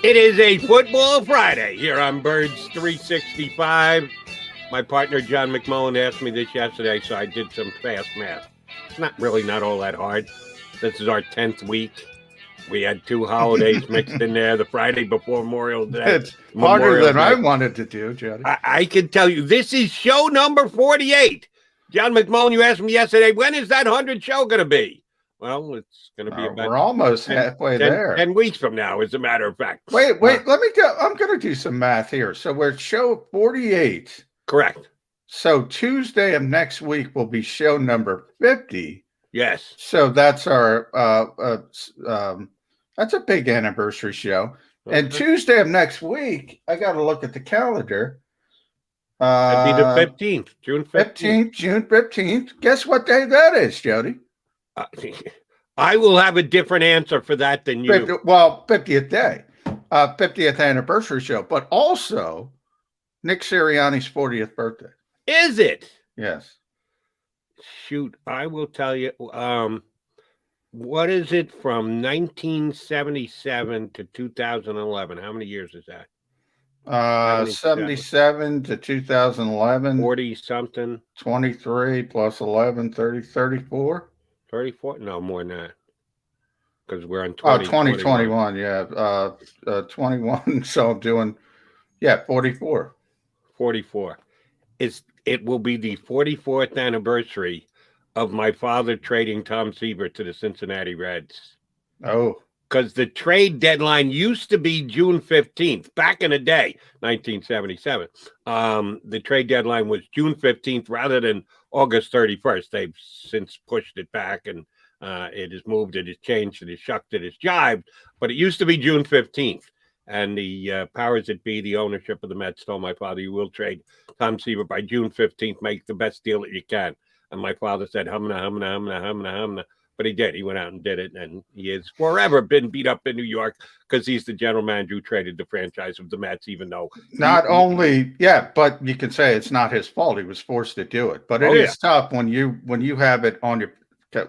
It is a football Friday here on Birds 365. My partner, John McMullen, asked me this yesterday, so I did some fast math. It's not all that hard. This is our 10th week. We had two holidays mixed in there, the Friday before Memorial Day. It's harder than I wanted to do, Jody. I can tell you, this is show number 48. John McMullen, you asked me yesterday, when is that 100 show going to be? Well, it's going to be about... We're almost halfway there. 10 weeks from now, as a matter of fact. Wait, let me go. I'm going to do some math here. So we're show 48. Correct. So Tuesday of next week will be show number 50. Yes. So that's our that's a big anniversary show. Okay. And Tuesday of next week, I got to look at the calendar. That'd be the 15th, June 15th. June 15th. Guess what day that is, Jody? I will have a different answer for that than you. 50th day, 50th anniversary show, but also Nick Sirianni's 40th birthday. Is it? Yes. Shoot, I will tell you. What is it from 1977 to 2011? How many years is that? 77 to 2011. 40 something. 23 plus 11, 30, 34. 34? No, more than that. Because we're on 2021. Yeah. 21. So I'm doing, 44. 44. It will be the 44th anniversary of my father trading Tom Seaver to the Cincinnati Reds. Oh. Because the trade deadline used to be June 15th. Back in the day, 1977. The trade deadline was June 15th rather than August 31st. They've since pushed it back, and it has moved, it has changed, it has shucked, it has jived. But it used to be June 15th. And the powers that be, the ownership of the Mets, told my father, you will trade Tom Seaver by June 15th, make the best deal that you can. And my father said, humna. But he did. He went out and did it. And he has forever been beat up in New York because he's the general manager who traded the franchise of the Mets, even though... but you can say it's not his fault. He was forced to do it. But it is tough when you have it on your...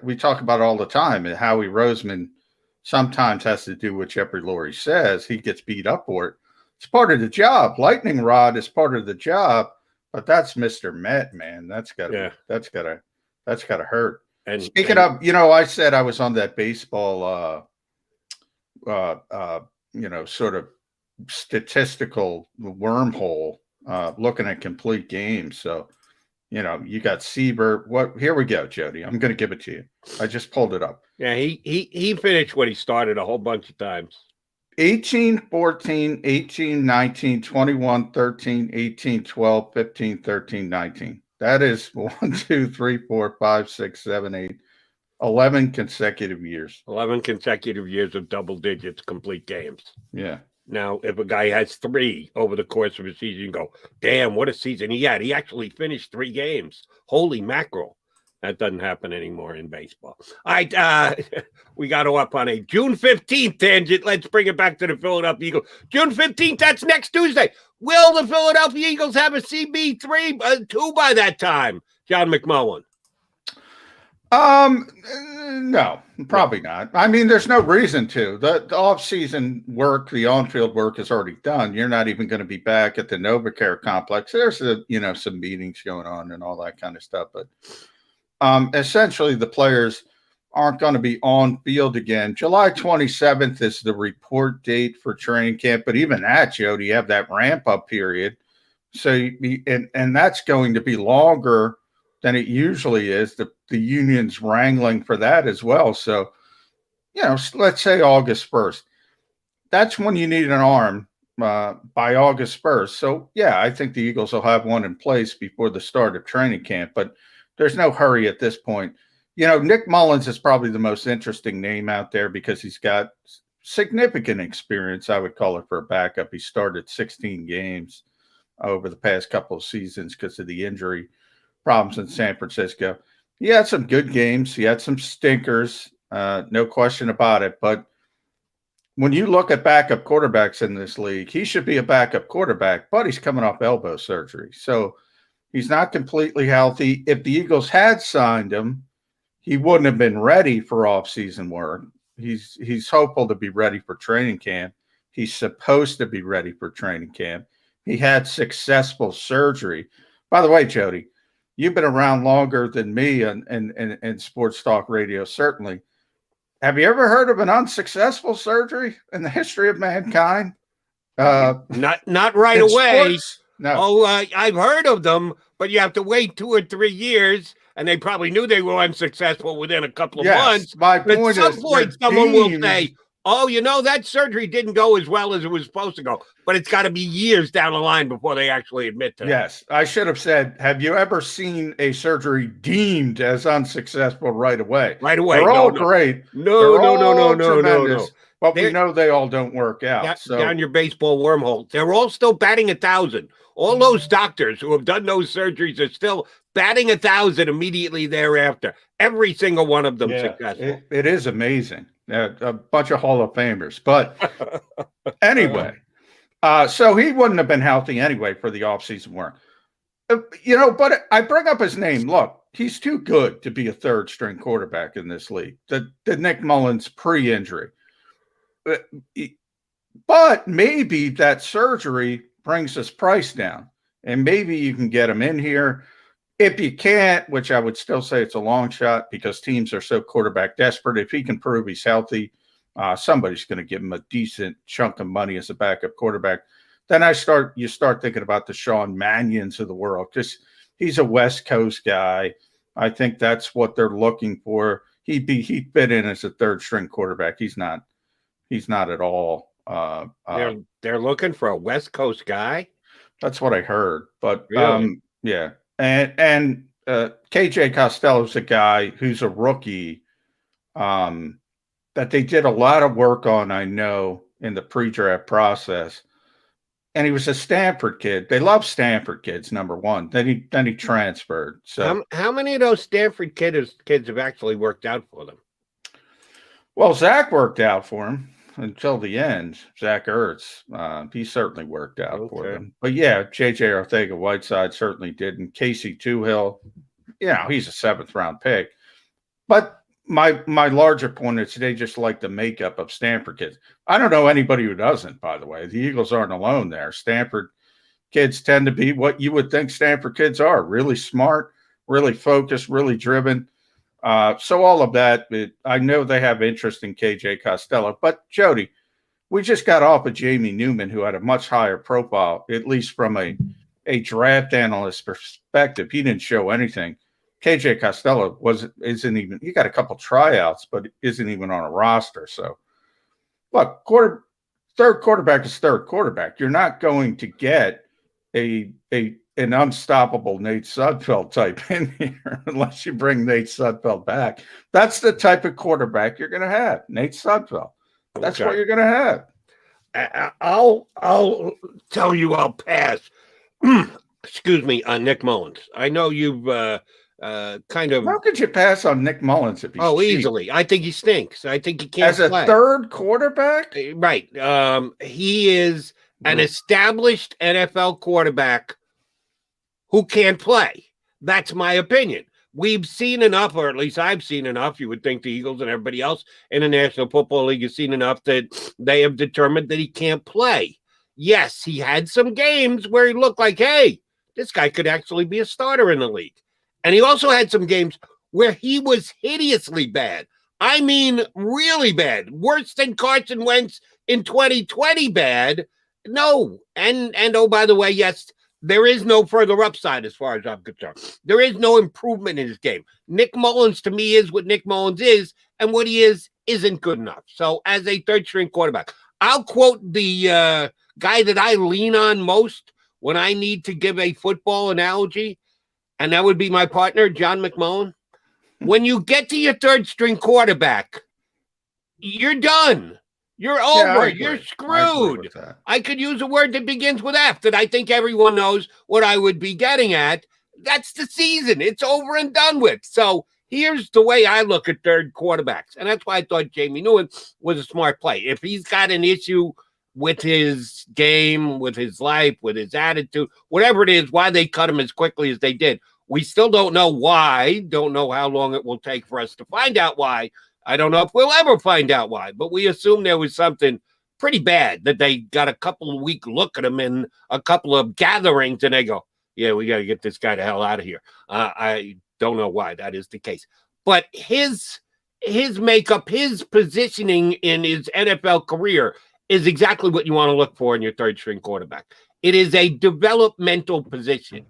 We talk about it all the time. And Howie Roseman sometimes has to do what Jeffrey Lurie says. He gets beat up for it. It's part of the job. Lightning rod is part of the job. But that's Mr. Met, man. That's gotta hurt. And speaking of, I said I was on that baseball, sort of statistical wormhole, looking at complete games. So, you got Seaver. Here we go, Jody. I'm going to give it to you. I just pulled it up. Yeah, he finished what he started a whole bunch of times. 18, 14, 18, 19, 21, 13, 18, 12, 15, 13, 19. That is 1, 2, 3, 4, 5, 6, 7, 8, 11 consecutive years. 11 consecutive years of double digits complete games. Yeah. Now, if a guy has 3 over the course of a season, you go, damn, what a season he had. He actually finished 3 games. Holy mackerel. That doesn't happen anymore in baseball. All right, we got to up on a June 15th tangent. Let's bring it back to the Philadelphia Eagles. June 15th, that's next Tuesday. Will the Philadelphia Eagles have a CB2 by that time, John McMullen? No, probably not. I mean, there's no reason to. The off-season work, the on-field work is already done. You're not even going to be back at the NovaCare complex. There's some meetings going on and all that kind of stuff, but essentially the players aren't going to be on field again. July 27th is the report date for training camp, but even that, Jody, you have that ramp up period. So, and that's going to be longer than it usually is. The union's wrangling for that as well. So, let's say August 1st. That's when you need an arm by August 1st. So, I think the Eagles will have one in place before the start of training camp, but there's no hurry at this point. Nick Mullins is probably the most interesting name out there because he's got significant experience, I would call it, for a backup. He started 16 games over the past couple of seasons because of the injury problems in San Francisco. He had some good games. He had some stinkers, no question about it. But when you look at backup quarterbacks in this league, he should be a backup quarterback, but he's coming off elbow surgery. So he's not completely healthy. If the Eagles had signed him, he wouldn't have been ready for off-season work. He's hopeful to be ready for training camp. He's supposed to be ready for training camp. He had successful surgery. By the way, Jody, you've been around longer than me in sports talk radio, certainly. Have you ever heard of an unsuccessful surgery in the history of mankind? Not right away. Sports? No. Oh, I've heard of them, but you have to wait 2 or 3 years, and they probably knew they were unsuccessful within a couple of months. My But point at some is, point, someone will say, "Oh, that surgery didn't go as well as it was supposed to go." But it's got to be years down the line before they actually admit to that. Yes, I should have said, have you ever seen a surgery deemed as unsuccessful right away? Right away. They're all great. No. But we know they all don't work out. Down your baseball wormhole. They're all still batting 1,000. All those doctors who have done those surgeries are still batting 1,000 immediately thereafter. Every single one of them successful. It is amazing. A bunch of Hall of Famers. But anyway, so he wouldn't have been healthy anyway for the offseason work. But I bring up his name. Look, he's too good to be a third-string quarterback in this league. The Nick Mullins pre-injury. But maybe that surgery brings his price down, and maybe you can get him in here. If you can't, which I would still say it's a long shot because teams are so quarterback desperate, if he can prove he's healthy, somebody's going to give him a decent chunk of money as a backup quarterback. Then you start thinking about the Sean Mannions of the world, because he's a West Coast guy. I think that's what they're looking for. He'd fit in as a third-string quarterback. He's not at all. They're looking for a West Coast guy. That's what I heard. But really? yeah, and KJ Costello's a guy who's a rookie that they did a lot of work on. I know in the pre-draft process, and he was a Stanford kid. They love Stanford kids. Number one. Then he transferred. So how many of those Stanford kids have actually worked out for them? Well, Zach worked out for him until the end. Zach Ertz, he certainly worked out for them. But yeah, JJ Arcega-Whiteside certainly did. And Casey Toohill, he's a 7th-round pick. But my larger point is they just like the makeup of Stanford kids. I don't know anybody who doesn't, by the way. The Eagles aren't alone there. Stanford kids tend to be what you would think Stanford kids are: really smart, really focused, really driven. So all of that, I know they have interest in KJ Costello. But, Jody, we just got off of Jamie Newman, who had a much higher profile, at least from a draft analyst perspective. He didn't show anything. KJ Costello isn't even – he got a couple tryouts, but isn't even on a roster. So, look, third quarterback is third quarterback. You're not going to get an unstoppable Nate Sudfeld type in here unless you bring Nate Sudfeld back. That's the type of quarterback you're going to have, Nate Sudfeld. That's what you're going to have. I'll tell you I'll pass. Excuse me, on Nick Mullins. I know you've kind of. How could you pass on Nick Mullins if he's cheap? Easily. I think he stinks. I think he can't as a play. Third quarterback. Right. He is an established NFL quarterback who can't play. That's my opinion. We've seen enough, or at least I've seen enough. You would think the Eagles and everybody else in the National Football League has seen enough that they have determined that he can't play. Yes, he had some games where he looked like, hey, this guy could actually be a starter in the league. And he also had some games where he was hideously bad. I mean, really bad. Worse than Carson Wentz in 2020 bad. No. And oh, by the way, yes, there is no further upside as far as I'm concerned. There is no improvement in his game. Nick Mullins, to me, is what Nick Mullins is, and what he isn't good enough. So as a third-string quarterback, I'll quote the guy that I lean on most when I need to give a football analogy, and that would be my partner, John McMullen. When you get to your third-string quarterback, you're done. You're over. You're screwed. I could use a word that begins with F that I think everyone knows what I would be getting at. That's the season. It's over and done with. So here's the way I look at third quarterbacks. And that's why I thought Jamie Newman was a smart play. If he's got an issue with his game, with his life, with his attitude, whatever it is, why they cut him as quickly as they did. We still don't know why. Don't know how long it will take for us to find out why. I don't know if we'll ever find out why, but we assume there was something pretty bad that they got a couple of week look at him in a couple of gatherings and they go, yeah, we got to get this guy the hell out of here. I don't know why that is the case. But his makeup, his positioning in his NFL career is exactly what you want to look for in your third string quarterback. It is a developmental position.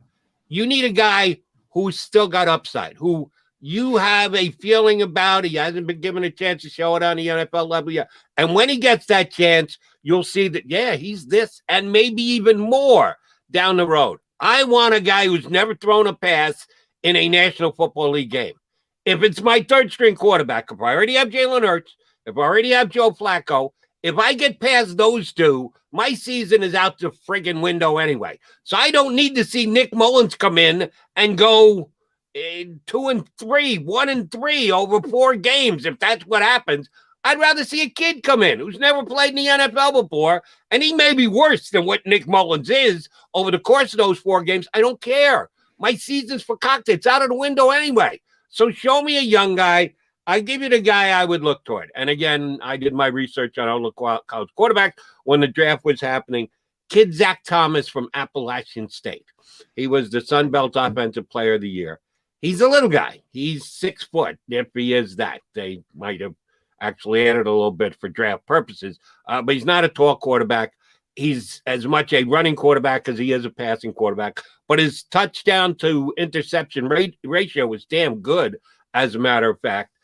You need a guy who's still got upside, who you have a feeling about. He hasn't been given a chance to show it on the NFL level yet. And when he gets that chance, you'll see that, yeah, he's this and maybe even more down the road. I want a guy who's never thrown a pass in a National Football League game. If it's my third string quarterback, if I already have Jalen Hurts, if I already have Joe Flacco, if I get past those two, my season is out the friggin' window anyway. So I don't need to see Nick Mullins come in and go 2-3, 1-3 over 4 games. If that's what happens, I'd rather see a kid come in who's never played in the NFL before, and he may be worse than what Nick Mullins is over the course of those 4 games. I don't care. My season's forgotten. It's out of the window anyway. So show me a young guy. I give you the guy I would look toward. And again, I did my research on all the college quarterback when the draft was happening. Kid Zach Thomas from Appalachian State. He was the Sun Belt Offensive Player of the Year. He's a little guy. He's 6 foot, if he is that. They might have actually added a little bit for draft purposes, but he's not a tall quarterback. He's as much a running quarterback as he is a passing quarterback, but his touchdown to interception ratio is damn good, as a matter of fact.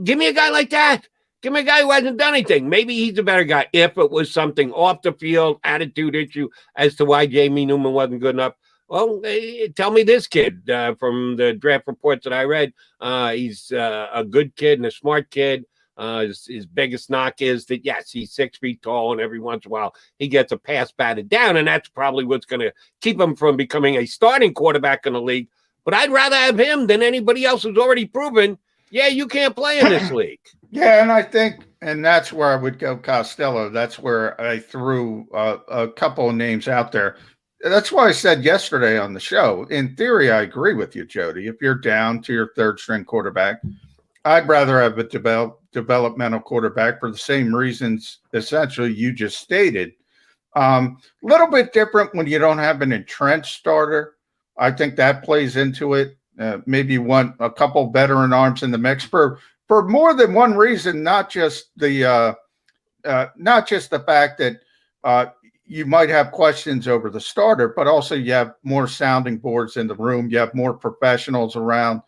Give me a guy like that. Give me a guy who hasn't done anything. Maybe he's a better guy if it was something off the field, attitude issue as to why Jamie Newman wasn't good enough. Well, tell me this kid from the draft reports that I read. He's a good kid and a smart kid. His biggest knock is that, yes, he's 6 feet tall, and every once in a while he gets a pass batted down, and that's probably what's going to keep him from becoming a starting quarterback in the league. But I'd rather have him than anybody else who's already proven, yeah, you can't play in this league. Yeah, and I think, and that's where I would go Costello. That's where I threw a couple of names out there. That's why I said yesterday on the show, in theory, I agree with you, Jody. If you're down to your third string quarterback, I'd rather have a developmental quarterback for the same reasons essentially you just stated. Little bit different when you don't have an entrenched starter. I think that plays into it. Maybe you want a couple veteran arms in the mix for more than one reason, not just the fact that you might have questions over the starter, but also you have more sounding boards in the room. You have more professionals around.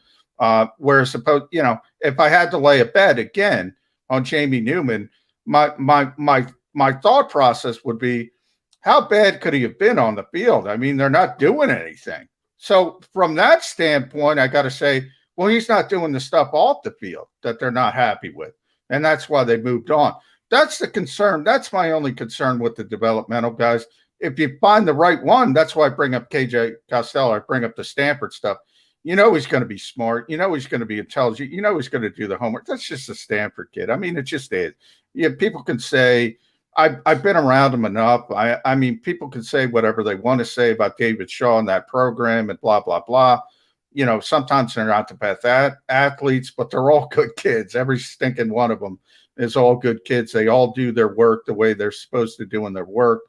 Whereas, if I had to lay a bet again on Jamie Newman, my thought process would be, how bad could he have been on the field? I mean, they're not doing anything. So from that standpoint, I got to say, well, he's not doing the stuff off the field that they're not happy with. And that's why they moved on. That's the concern. That's my only concern with the developmental guys. If you find the right one, that's why I bring up KJ Costello. I bring up the Stanford stuff. You know he's going to be smart. You know he's going to be intelligent. You know he's going to do the homework. That's just a Stanford kid. I mean, it just is. Yeah, people can say, I've been around him enough. I mean, people can say whatever they want to say about David Shaw and that program and blah, blah, blah. You know, sometimes they're not the best athletes, but they're all good kids. Every stinking one of them is all good kids. They all do their work the way they're supposed to do in their work.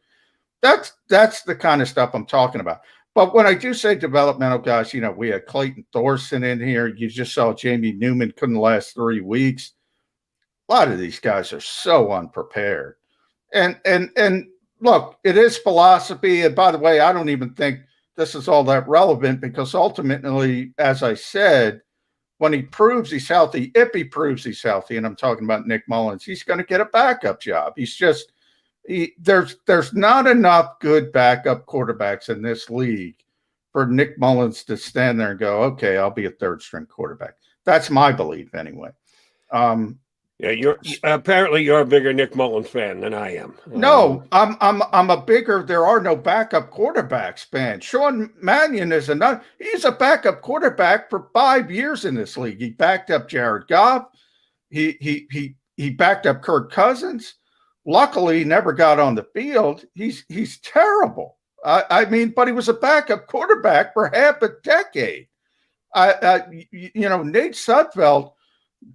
That's the kind of stuff I'm talking about. But when I do say developmental guys, you know, we had Clayton Thorson in here. You just saw Jamie Newman couldn't last 3 weeks. A lot of these guys are so unprepared. And look, it is philosophy. And by the way, I don't even think this is all that relevant because ultimately, as I said, when he proves he's healthy, if he proves he's healthy, and I'm talking about Nick Mullins, he's going to get a backup job. There's not enough good backup quarterbacks in this league for Nick Mullins to stand there and go, okay, I'll be a third string quarterback. That's my belief anyway. Yeah, you're a bigger Nick Mullins fan than I am. No, I'm a bigger there are no backup quarterbacks fan. Sean Mannion is another. He's a backup quarterback for 5 years in this league. He backed up Jared Goff. He backed up Kirk Cousins. Luckily, he never got on the field. He's terrible. I mean, but he was a backup quarterback for half a decade. Nate Sudfeld,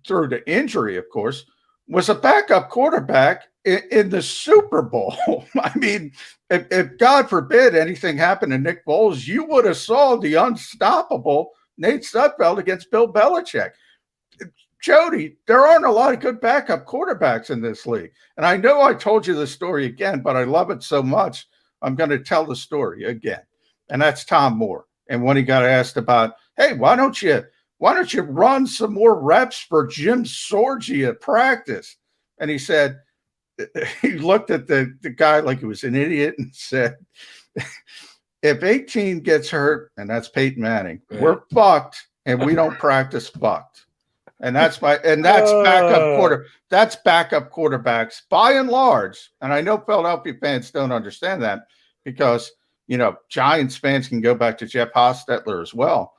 through the injury, of course, was a backup quarterback in the Super Bowl. I mean, if God forbid anything happened to Nick Foles, you would have saw the unstoppable Nate Sudfeld against Bill Belichick. Jody, there aren't a lot of good backup quarterbacks in this league. And I know I told you the story again, but I love it so much, I'm going to tell the story again. And that's Tom Moore. And when he got asked about, hey, why don't you run some more reps for Jim Sorgi at practice? And he said, he looked at the guy like he was an idiot and said, if 18 gets hurt, and that's Peyton Manning, we're fucked, and we don't practice fucked. And that's that's backup quarterbacks by and large. And I know Philadelphia fans don't understand that because, you know, Giants fans can go back to Jeff Hostetler as well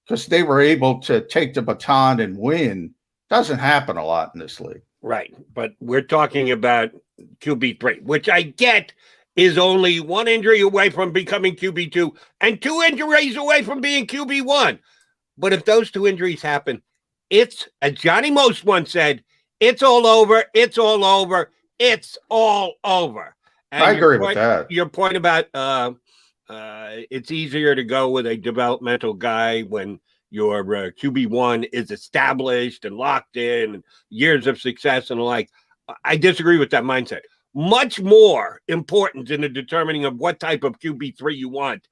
because they were able to take the baton and win. Doesn't happen a lot in this league. Right. But we're talking about QB3, which I get is only one injury away from becoming QB2 and 2 injuries away from being QB1. But if those 2 injuries happen, it's, as Johnny Most once said, it's all over. It's all over. It's all over. And I agree with that. Your point about it's easier to go with a developmental guy when your QB1 is established and locked in, and years of success and the like. I disagree with that mindset. Much more important in the determining of what type of QB3 you want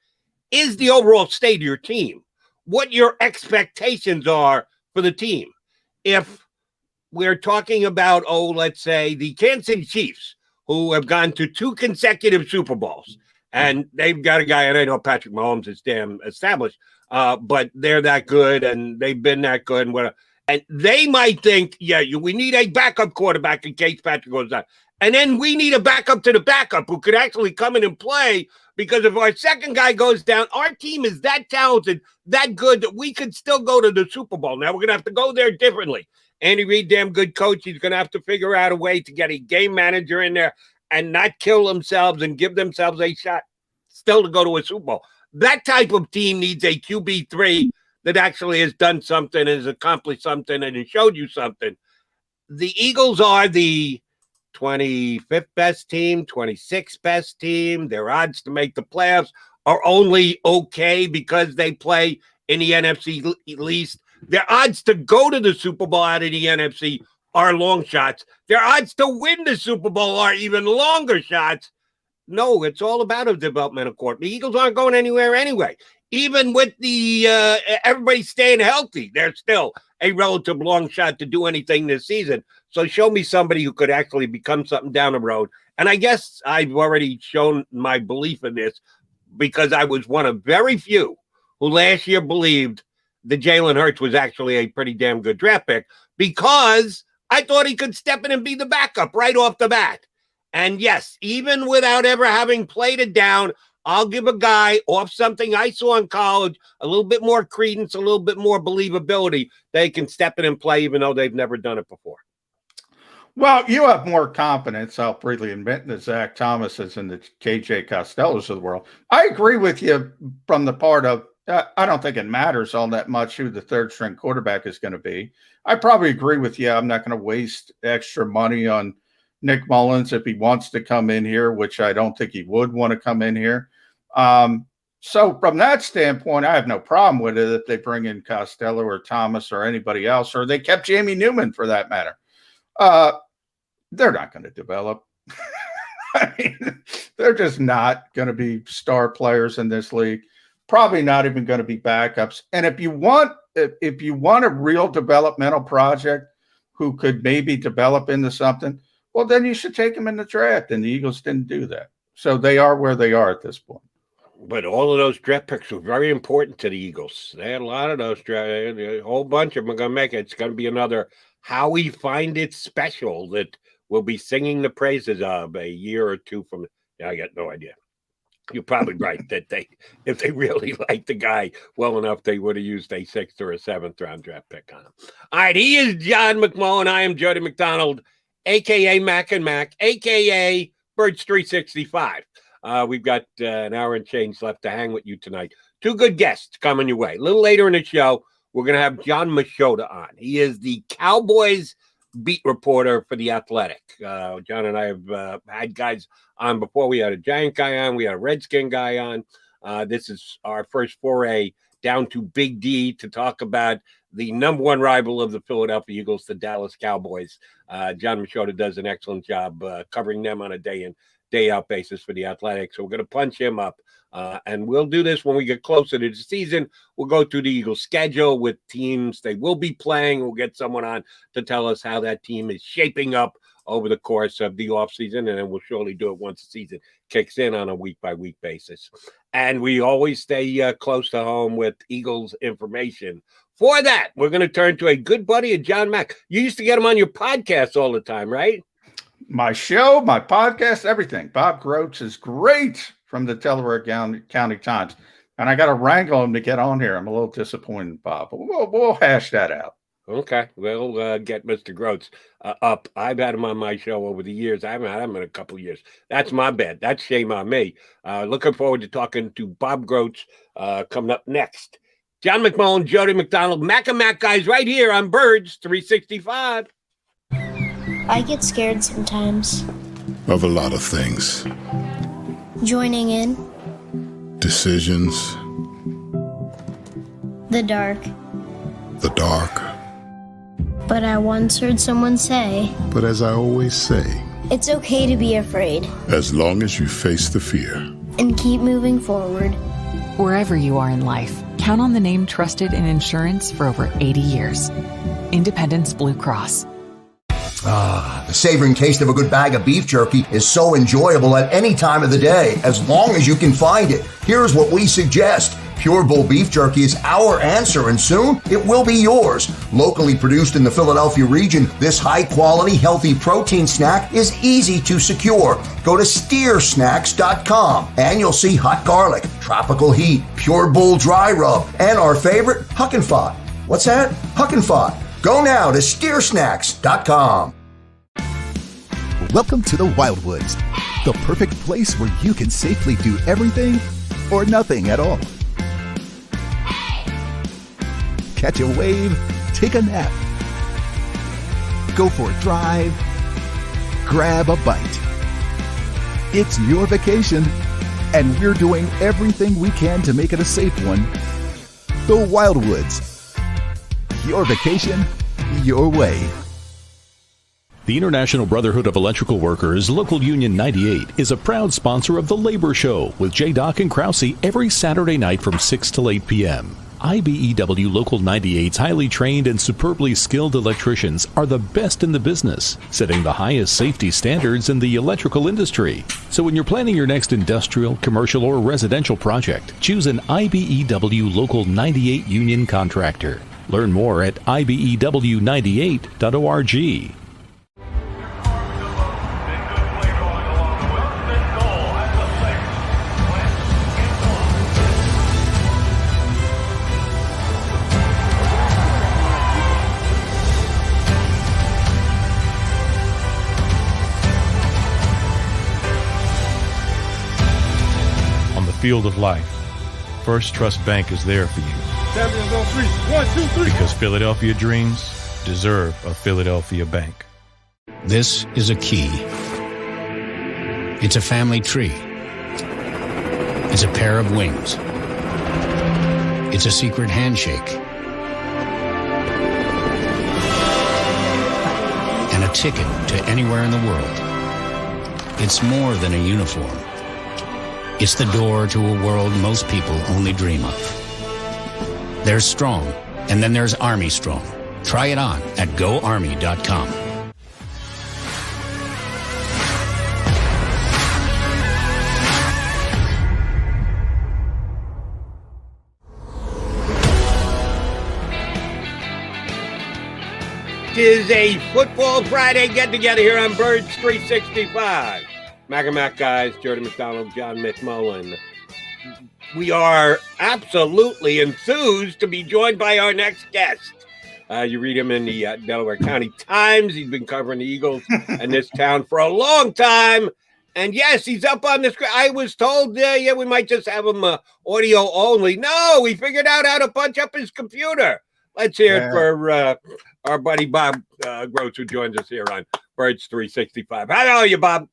is the overall state of your team, what your expectations are for the team. If we're talking about, let's say the Kansas City Chiefs, who have gone to 2 consecutive Super Bowls, and they've got a guy, and I know Patrick Mahomes is damn established, but they're that good, and they've been that good, and whatever. And they might think, we need a backup quarterback in case Patrick goes down. And then we need a backup to the backup who could actually come in and play, because if our second guy goes down, our team is that talented, that good, that we could still go to the Super Bowl. Now, we're going to have to go there differently. Andy Reid, damn good coach. He's going to have to figure out a way to get a game manager in there and not kill themselves and give themselves a shot still to go to a Super Bowl. That type of team needs a QB3 that actually has done something, has accomplished something, and has showed you something. The Eagles are the 25th best team, 26th best team. Their odds to make the playoffs are only okay because they play in the NFC least. Their odds to go to the Super Bowl out of the NFC are long shots. Their odds to win the Super Bowl are even longer shots. No, it's all about a developmental court. The Eagles aren't going anywhere anyway. Even with the everybody staying healthy, they're still a relative long shot to do anything this season. So show me somebody who could actually become something down the road. And I guess I've already shown my belief in this because I was one of very few who last year believed that Jalen Hurts was actually a pretty damn good draft pick because I thought he could step in and be the backup right off the bat. And yes, even without ever having played it down, I'll give a guy off something I saw in college a little bit more credence, a little bit more believability. They can step in and play even though they've never done it before. Well, you have more confidence, I'll freely admit, in the Zach Thomases and the KJ Costellos of the world. I agree with you from the part of, I don't think it matters all that much who the third string quarterback is going to be. I probably agree with you. I'm not going to waste extra money on Nick Mullins if he wants to come in here, which I don't think he would want to come in here. So from that standpoint, I have no problem with it if they bring in Costello or Thomas or anybody else, or they kept Jamie Newman for that matter. They're not going to develop. I mean, they're just not going to be star players in this league. Probably not even going to be backups. And if you want a real developmental project who could maybe develop into something, well, then you should take them in the draft. And the Eagles didn't do that. So they are where they are at this point. But all of those draft picks were very important to the Eagles. They had a lot of those draft, a whole bunch of them are going to make it. It's going to be another how we find it special that we'll be singing the praises of a year or two from. I got no idea. You're probably right that if they really liked the guy well enough, they would have used a 6th or a 7th round draft pick on him. All right, he is John McMullen. I am Jody McDonald, a.k.a. Mac and Mac, a.k.a. Birds 365. We've got an hour and change left to hang with you tonight. 2 good guests coming your way. A little later in the show, we're going to have John Machota on. He is the Cowboys beat reporter for The Athletic. John and I have had guys on before. We had a Giant guy on. We had a Redskin guy on. This is our first foray down to Big D to talk about the number one rival of the Philadelphia Eagles, the Dallas Cowboys. John Machota does an excellent job covering them on a day in, day out basis for The Athletic. So we're going to punch him up. And we'll do this when we get closer to the season. We'll go through the Eagles' schedule with teams they will be playing. We'll get someone on to tell us how that team is shaping up over the course of the offseason, and then we'll surely do it once the season kicks in on a week-by-week basis. And we always stay close to home with Eagles information. For that, we're going to turn to a good buddy of John Mack. You used to get him on your podcast all the time, right? My show, my podcast, everything. Bob Grotz is great from the Delaware County Times. And I got to wrangle him to get on here. I'm a little disappointed, Bob. But we'll hash that out. Okay, we'll get Mr. Grotz up. I've had him on my show over the years. I haven't had him in a couple of years. That's my bad. That's shame on me. Looking forward to talking to Bob Grotz coming up next. John McMullen, Jody McDonald, Mac and Mac guys right here on Birds 365. I get scared sometimes. Of a lot of things. Joining in. Decisions. The dark. The dark. But I once heard someone say, But as I always say, it's okay to be afraid. as long as you face the fear. And keep moving forward. Wherever you are in life, count on the name trusted in insurance for over 80 years. Independence Blue Cross. The savoring taste of a good bag of beef jerky is so enjoyable at any time of the day, as long as you can find it. Here's what we suggest. Pure Bull Beef Jerky is our answer, and soon it will be yours. Locally produced in the Philadelphia region, this high-quality, healthy protein snack is easy to secure. Go to steersnacks.com, and you'll see hot garlic, tropical heat, Pure Bull dry rub, and our favorite, Huck and Fod. What's that? Huck and Fod. Go now to steersnacks.com. Welcome to the Wildwoods, the perfect place where you can safely do everything or nothing at all. Catch a wave, take a nap, go for a drive, grab a bite. It's your vacation, and we're doing everything we can to make it a safe one. The Wildwoods. Your vacation, your way. The International Brotherhood of Electrical Workers, Local Union 98, is a proud sponsor of The Labor Show with J. Doc and Krause every Saturday night from 6 till 8 p.m. IBEW Local 98's highly trained and superbly skilled electricians are the best in the business, setting the highest safety standards in the electrical industry. So when you're planning your next industrial, commercial, or residential project, choose an IBEW Local 98 union contractor. Learn more at ibew98.org. Field of life, First Trust Bank is there for you. Champions on three. 1, 2, 3. Because Philadelphia dreams deserve a Philadelphia bank. This is a key. It's a family tree. It's a pair of wings. It's a secret handshake. And a ticket to anywhere in the world. It's more than a uniform. It's the door to a world most people only dream of. There's Strong, and then there's Army Strong. Try it on at GoArmy.com. It is a Football Friday get-together here on Birds 365. Mac and Mac guys, Jody McDonald, John McMullen. We are absolutely enthused to be joined by our next guest. You read him in the Delaware County Times. He's been covering the Eagles and this town for a long time. And yes, he's up on the screen. I was told, we might just have him audio only. No, we figured out how to punch up his computer. Let's hear it for our buddy Bob Grotz, who joins us here on Birds 365. How are you, Bob?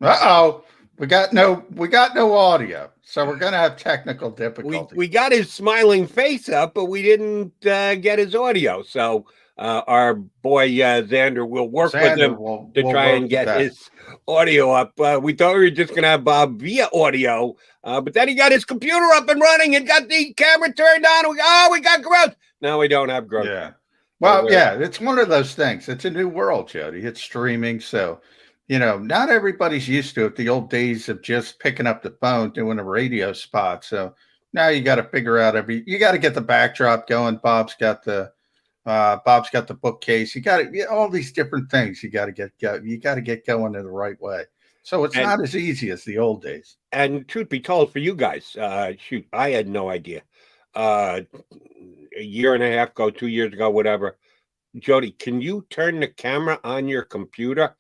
Uh-oh. We got no audio, so we're going to have technical difficulties. We got his smiling face up, but we didn't get his audio. So our boy Xander will work with him to try and get his audio up. We thought we were just going to have Bob via audio, but then he got his computer up and running and got the camera turned on. We got Grotz. No, we don't have Grotz. Yeah. Well, yeah, it's one of those things. It's a new world, Jody. It's streaming, so not everybody's used to it. The old days of just picking up the phone, doing a radio spot. So now you got to figure out you got to get the backdrop going. Bob's got the bookcase. You got all these different things. You got to get going in the right way. So it's not as easy as the old days. And truth be told, for you guys, shoot, I had no idea. A year and a half ago, 2 years ago, whatever. Jody, can you turn the camera on your computer?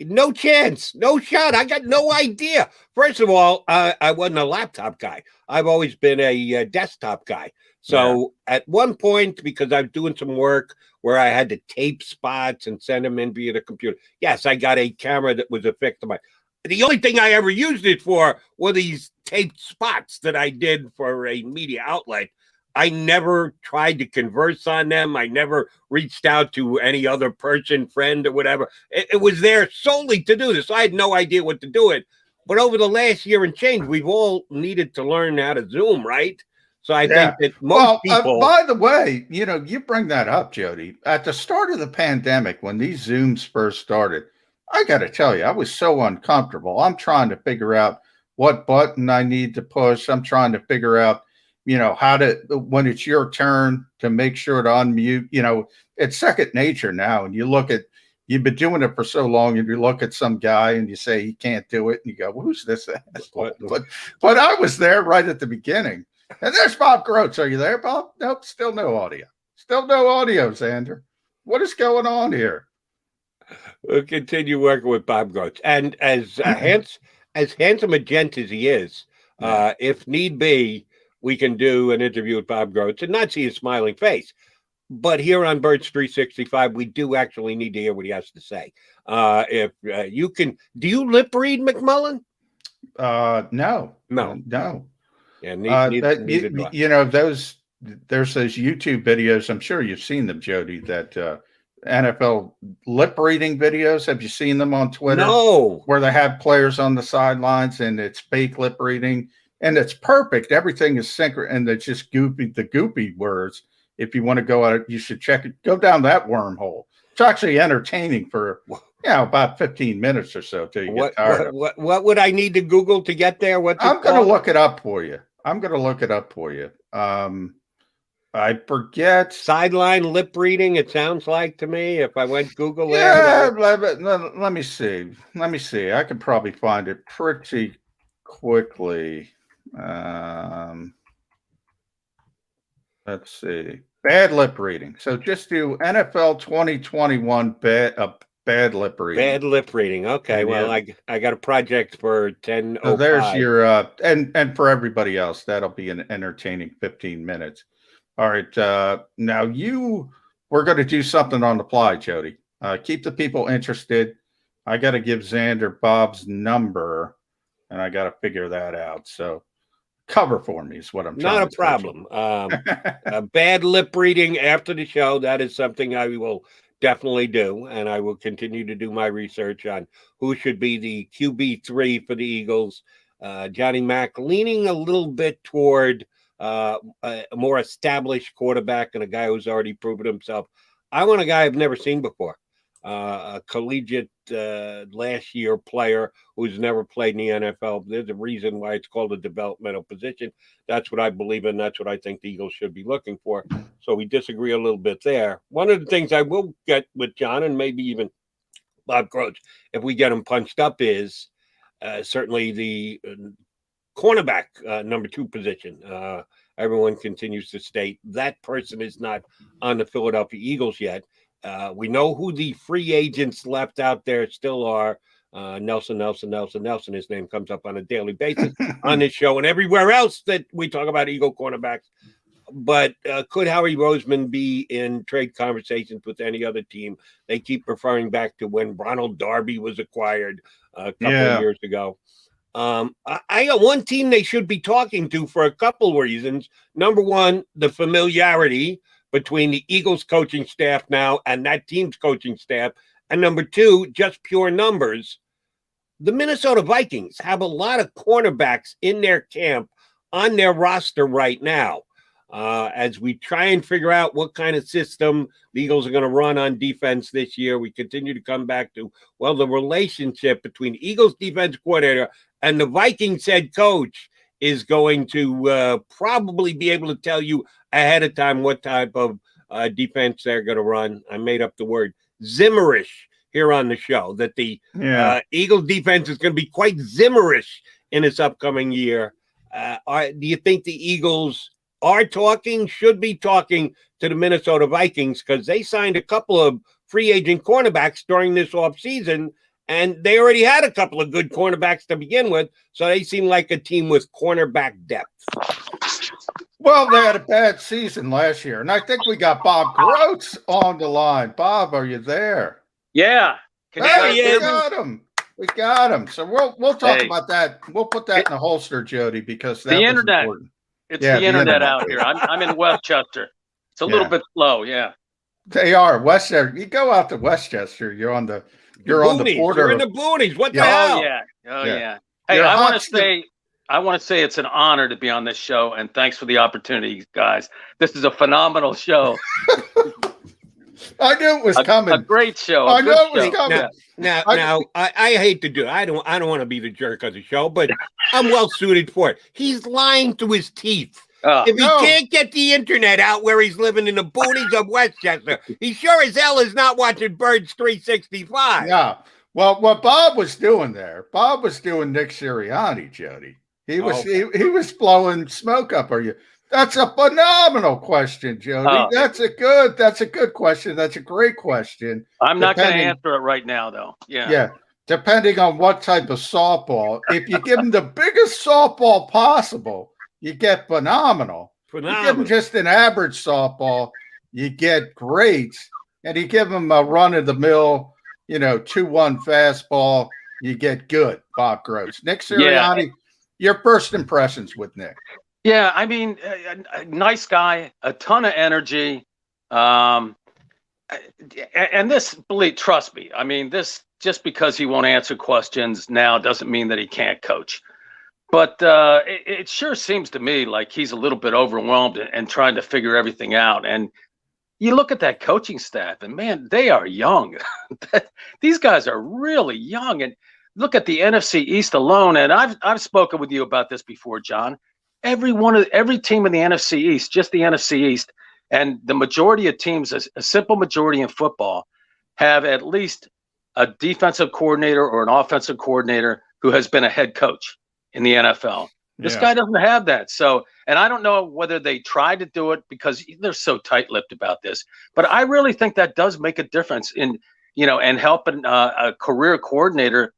No chance, no shot. I got no idea. First of all, I wasn't a laptop guy. I've always been a desktop guy. So at one point, because I was doing some work where I had to tape spots and send them in via the computer, yes, I got a camera that was affixed to my. The only thing I ever used it for were these taped spots that I did for a media outlet. I never tried to converse on them. I never reached out to any other person, friend, or whatever. It was there solely to do this. I had no idea what to do it. But over the last year and change, we've all needed to learn how to Zoom, right? So I think that most people. By the way, you bring that up, Jody. At the start of the pandemic, when these Zooms first started, I got to tell you, I was so uncomfortable. I'm trying to figure out what button I need to push. I'm trying to figure out how to, when it's your turn, to make sure to unmute. It's second nature now. And you've been doing it for so long, and you look at some guy and you say he can't do it, and you go, well, who's this asshole? But I was there right at the beginning. And there's Bob Grotz. Are you there, Bob? Nope, still no audio. Still no audio, Xander. What is going on here? We'll continue working with Bob Grotz. And as handsome a gent as he is, if need be, we can do an interview with Bob Grotz and not see his smiling face. But here on Birds 365, we do actually need to hear what he has to say. If you can, do you lip read, McMullen? No. Yeah, there's those YouTube videos. I'm sure you've seen them, Jody, that NFL lip reading videos. Have you seen them on Twitter? No. Where they have players on the sidelines and it's fake lip reading. And it's perfect. Everything is synchronous, and it's just goopy words. If you want to go out, you should check it. Go down that wormhole. It's actually entertaining for about 15 minutes or so till you get tired. What would I need to Google to get there? I'm going to look it up for you. I forget. Sideline lip reading. It sounds like to me. If I went Google, let me see. I could probably find it pretty quickly. Let's see. Bad lip reading. So just do NFL 2021 bad lip reading. Bad lip reading. Okay. Well, I got a project for 10. So there's your and for everybody else, that'll be an entertaining 15 minutes. All right. Now we're going to do something on the fly, Jody. Keep the people interested. I got to give Xander Bob's number, and I got to figure that out. So cover for me is what I'm trying Not a problem. Bad lip reading after the show. That is something I will definitely do. And I will continue to do my research on who should be the QB3 for the Eagles. Johnny Mack leaning a little bit toward a more established quarterback and a guy who's already proven himself. I want a guy I've never seen before. A collegiate last year player who's never played in the NFL. There's a reason why it's called a developmental position. That's what I believe in. That's what I think the Eagles should be looking for. So we disagree a little bit there. One of the things I will get with John and maybe even Bob Grotz, if we get him punched up, is certainly the cornerback number 2 position. Everyone continues to state that person is not on the Philadelphia Eagles yet. We know who the free agents left out there still are. Nelson. His name comes up on a daily basis on this show and everywhere else that we talk about Eagle cornerbacks. But could Howie Roseman be in trade conversations with any other team? They keep referring back to when Ronald Darby was acquired a couple of years ago. I got one team they should be talking to for a couple of reasons. Number one, the familiarity between the Eagles coaching staff now and that team's coaching staff. And number two, just pure numbers. The Minnesota Vikings have a lot of cornerbacks in their camp on their roster right now. As we try and figure out what kind of system the Eagles are going to run on defense this year, we continue to come back to, well, the relationship between the Eagles defense coordinator and the Vikings head coach is going to probably be able to tell you ahead of time what type of defense they're going to run. I made up the word Zimmerish here on the show, that the Eagles defense is going to be quite Zimmerish in this upcoming year. Do you think the Eagles are talking, should be talking to the Minnesota Vikings, because they signed a couple of free agent cornerbacks during this offseason, and they already had a couple of good cornerbacks to begin with, so they seem like a team with cornerback depth. Well, they had a bad season last year, and I think we got Bob Grotz on the line. Bob, are you there? Yeah. We got him. We got him. So we'll talk about that. We'll put that in the holster, Jody, because that the was internet. Important. It's the internet out here. I'm in Westchester. It's a little bit slow. Yeah. They are Westchester. You go out to Westchester, you're on the border. You're in the boonies. What the hell? Oh yeah. Hey, I want to say it's an honor to be on this show, and thanks for the opportunity, guys. This is a phenomenal show. I knew it was coming. A great show. I know it was coming. Now, I hate to do it. I don't want to be the jerk of the show, but I'm well suited for it. He's lying to his teeth. If he can't get the internet out where he's living in the boonies of Westchester, he sure as hell is not watching Birds 365. Yeah. Well, what Bob was doing there, Bob was doing Nick Sirianni, Jody. He was he was blowing smoke up. That's a phenomenal question, Jody. That's a good question. That's a great question. I'm not going to answer it right now, though. Yeah. Depending on what type of softball. If you give him the biggest softball possible, you get phenomenal. You give him just an average softball, you get great. And you give him a run-of-the-mill, 2-1 fastball, you get good, Bob Grotz. Nick Sirianni, your first impressions with Nick. Yeah, I mean, a nice guy, a ton of energy. And this, trust me, I mean, this, just because he won't answer questions now doesn't mean that he can't coach. But it sure seems to me like he's a little bit overwhelmed and trying to figure everything out. And you look at that coaching staff, and man, they are young. These guys are really young. And look at the NFC East alone. And I've spoken with you about this before, John. Every team in the NFC East, just the NFC East, and the majority of teams, a simple majority in football, have at least a defensive coordinator or an offensive coordinator who has been a head coach in the NFL. This guy doesn't have that. So, and I don't know whether they tried to do it because they're so tight-lipped about this, but I really think that does make a difference in, and helping a career coordinator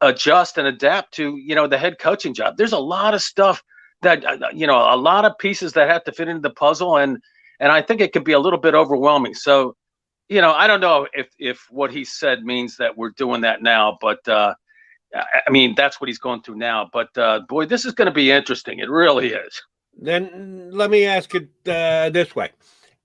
adjust and adapt to, the head coaching job. There's a lot of stuff that, a lot of pieces that have to fit into the puzzle. And I think it can be a little bit overwhelming. So, I don't know if what he said means that we're doing that now, but I mean, that's what he's going through now. But boy, this is going to be interesting. It really is. Then let me ask it this way.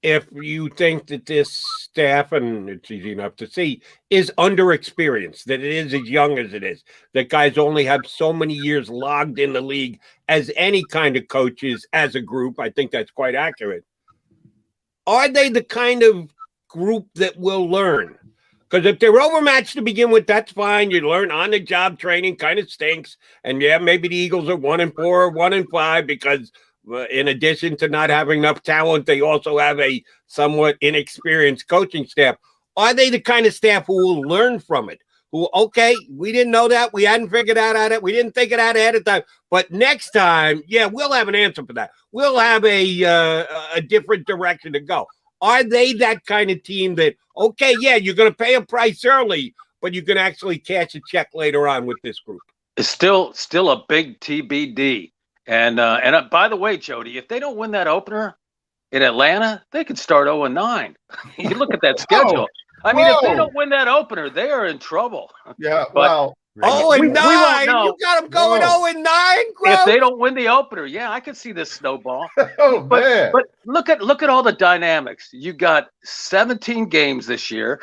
If you think that this staff, and it's easy enough to see, is underexperienced, that it is as young as it is, that guys only have so many years logged in the league as any kind of coaches as a group, I think that's quite accurate. Are they the kind of group that will learn? Because if they're overmatched to begin with, that's fine. You learn on-the-job training kind of stinks. And maybe the Eagles are 1-4 or 1-5 because in addition to not having enough talent, they also have a somewhat inexperienced coaching staff. Are they the kind of staff who will learn from it? Who, okay, we didn't know that. We hadn't figured out it. We didn't think it out ahead of time. But next time, we'll have an answer for that. We'll have a different direction to go. Are they that kind of team that, okay, you're going to pay a price early, but you can actually cash a check later on with this group? It's still a big TBD. And by the way, Jody, if they don't win that opener, in Atlanta, they could start 0-9. You look at that schedule. I mean, if they don't win that opener, they are in trouble. Yeah, But well, 0-9. we won't know. You got them going 0-9, If they don't win the opener, yeah, I could see this snowball. oh But man. but look at all the dynamics. You got 17 games this year.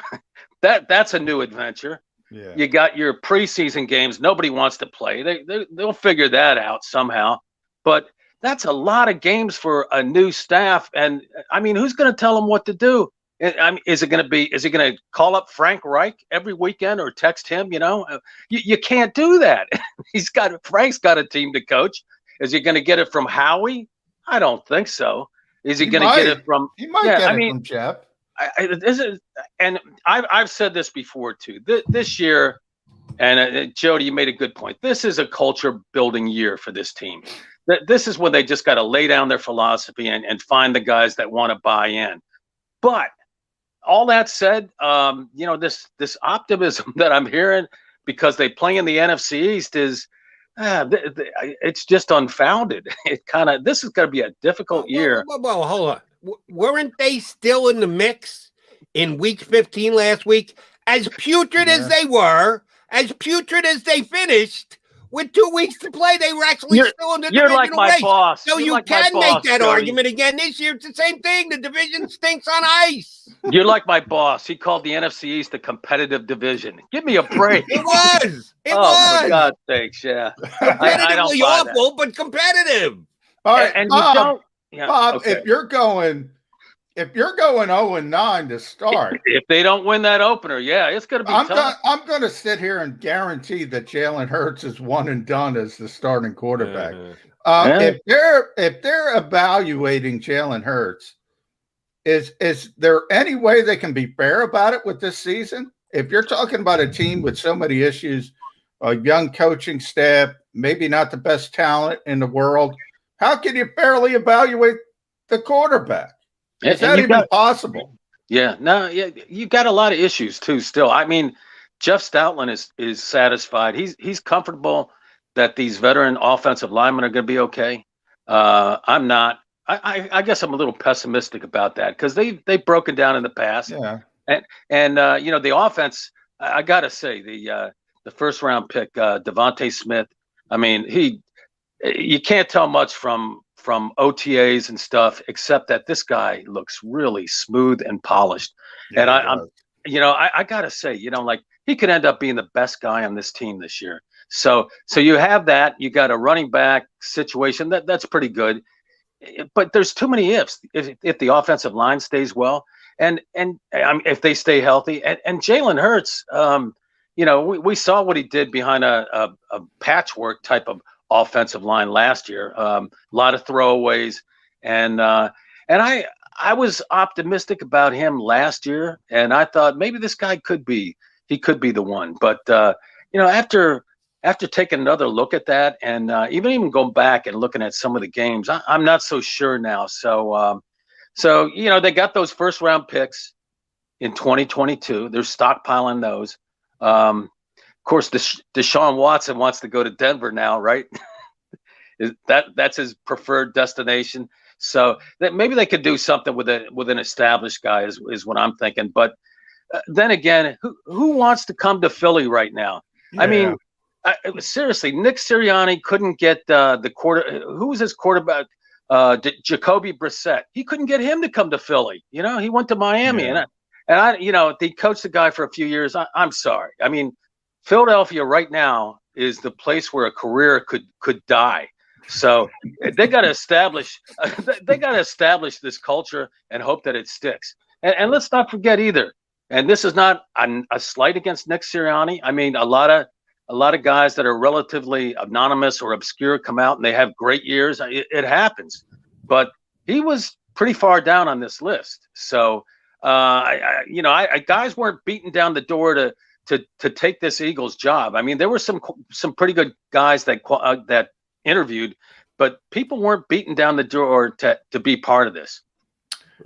That's a new adventure. Yeah. You got your preseason games. Nobody wants to play. They'll figure that out somehow. But that's a lot of games for a new staff. And I mean, who's going to tell them what to do? I mean, is he going to call up Frank Reich every weekend or text him? You know, you can't do that. Frank's got a team to coach. Is he going to get it from Howie? I don't think so. Is he going to get it from? He might get it from Jeff. I've said this before too. This year, and Jody, you made a good point. This is a culture building year for this team. This is when they just got to lay down their philosophy and find the guys that want to buy in. But all that said, you know, this optimism that I'm hearing because they play in the NFC East is it's just unfounded. This is going to be a difficult year. Well, hold on. Weren't they still in the mix in week 15 last week? As putrid as they were, as putrid as they finished, with 2 weeks to play, they were actually still in the divisional like my race. boss. So you can make that argument again this year. It's the same thing. The division stinks on ice. You're like my boss. He called the NFC East a competitive division. Give me a break. It was. It was. For God's sakes, yeah. Competitively awful, but competitive. All right, and Bob, you don't. Yeah, Bob, okay. if you're going 0-9 to start, if they don't win that opener, yeah, it's going to be tough. I'm going to sit here and guarantee that Jalen Hurts is one and done as the starting quarterback. If they're evaluating Jalen Hurts, is there any way they can be fair about it with this season? If you're talking about a team with so many issues, a young coaching staff, maybe not the best talent in the world, how can you fairly evaluate the quarterback? Is that even possible? Yeah, no, yeah, you got a lot of issues too. Still, I mean, Jeff Stoutland is satisfied. He's comfortable that these veteran offensive linemen are going to be okay. I'm not. I guess I'm a little pessimistic about that because they've broken down in the past. Yeah, and you know, the offense. I got to say the first round pick Devontae Smith. I mean, you can't tell much from OTAs and stuff, except that this guy looks really smooth and polished. Yeah, and I'm, you know, I gotta say, you know, like he could end up being the best guy on this team this year. So you have that. You got a running back situation that's pretty good, but there's too many ifs. If the offensive line stays well, and if they stay healthy, and Jalen Hurts, you know, we saw what he did behind a patchwork type of offensive line last year, a lot of throwaways, and I was optimistic about him last year, and I thought maybe this guy could be the one. But you know, after taking another look at that, and even going back and looking at some of the games, I'm not so sure now. So you know, they got those first round picks in 2022. They're stockpiling those. Of course, Deshaun Watson wants to go to Denver now, right? That's his preferred destination. So that maybe they could do something with an established guy is what I'm thinking. But then again, who wants to come to Philly right now? Yeah. I mean, seriously, Nick Sirianni couldn't get the quarter. Who was his quarterback? Jacoby Brissett. He couldn't get him to come to Philly. You know, he went to Miami, and I, you know, they coached the guy for a few years. I'm sorry. I mean, Philadelphia right now is the place where a career could die. So they got to establish this culture and hope that it sticks. And let's not forget either. And this is not a slight against Nick Sirianni. I mean, a lot of guys that are relatively anonymous or obscure come out and they have great years. It happens, but he was pretty far down on this list. So guys weren't beating down the door to take this Eagles job. I mean, there were some pretty good guys that interviewed, but people weren't beating down the door to be part of this.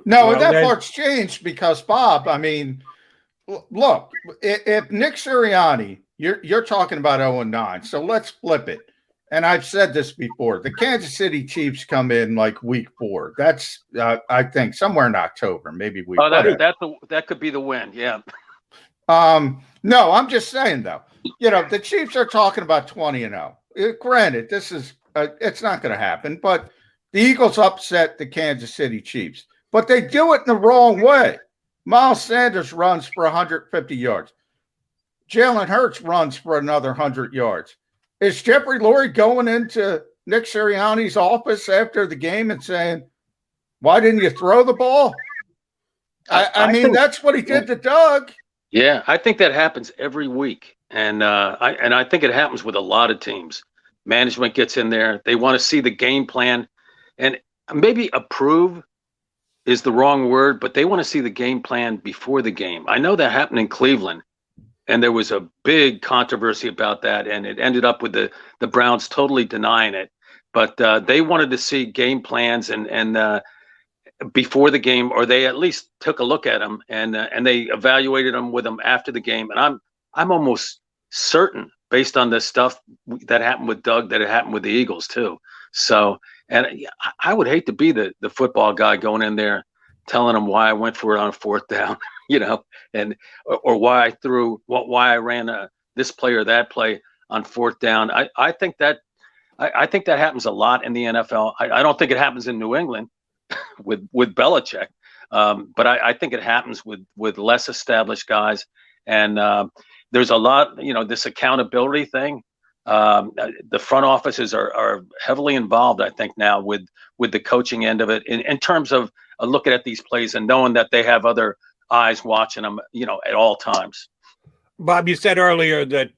No, well, that part's changed because, Bob, I mean, look, if Nick Sirianni, you're talking about 0-9, so let's flip it. and I've said this before, the Kansas City Chiefs come in like week 4. That's I think somewhere in October, maybe week. Oh, that could be the win. Yeah. No, I'm just saying though. The Chiefs are talking about 20-0. Granted, this is it's not going to happen, but the Eagles upset the Kansas City Chiefs, but they do it in the wrong way. Miles Sanders runs for 150 yards. Jalen Hurts runs for another 100 yards. Is Jeffrey Lurie going into Nick Sirianni's office after the game and saying, "Why didn't you throw the ball?" I mean, that's what he did to Doug. Yeah, I think that happens every week, and I think it happens with a lot of teams. Management gets in there; they want to see the game plan, and maybe approve is the wrong word, but they want to see the game plan before the game. I know that happened in Cleveland, and there was a big controversy about that, and it ended up with the Browns totally denying it. But they wanted to see game plans and before the game, or they at least took a look at them and they evaluated them with them after the game. And I'm almost certain, based on the stuff that happened with Doug, that it happened with the Eagles too. So, and I would hate to be the football guy going in there telling them why I went for it on 4th down, and or why I ran this play or that play on 4th down. I think that happens a lot in the NFL. I don't think it happens in New England with Belichick, but I think it happens with less established guys. And there's a lot, this accountability thing. The front offices are heavily involved, I think, now with the coaching end of it in terms of looking at these plays and knowing that they have other eyes watching them, at all times. Bob, you said earlier that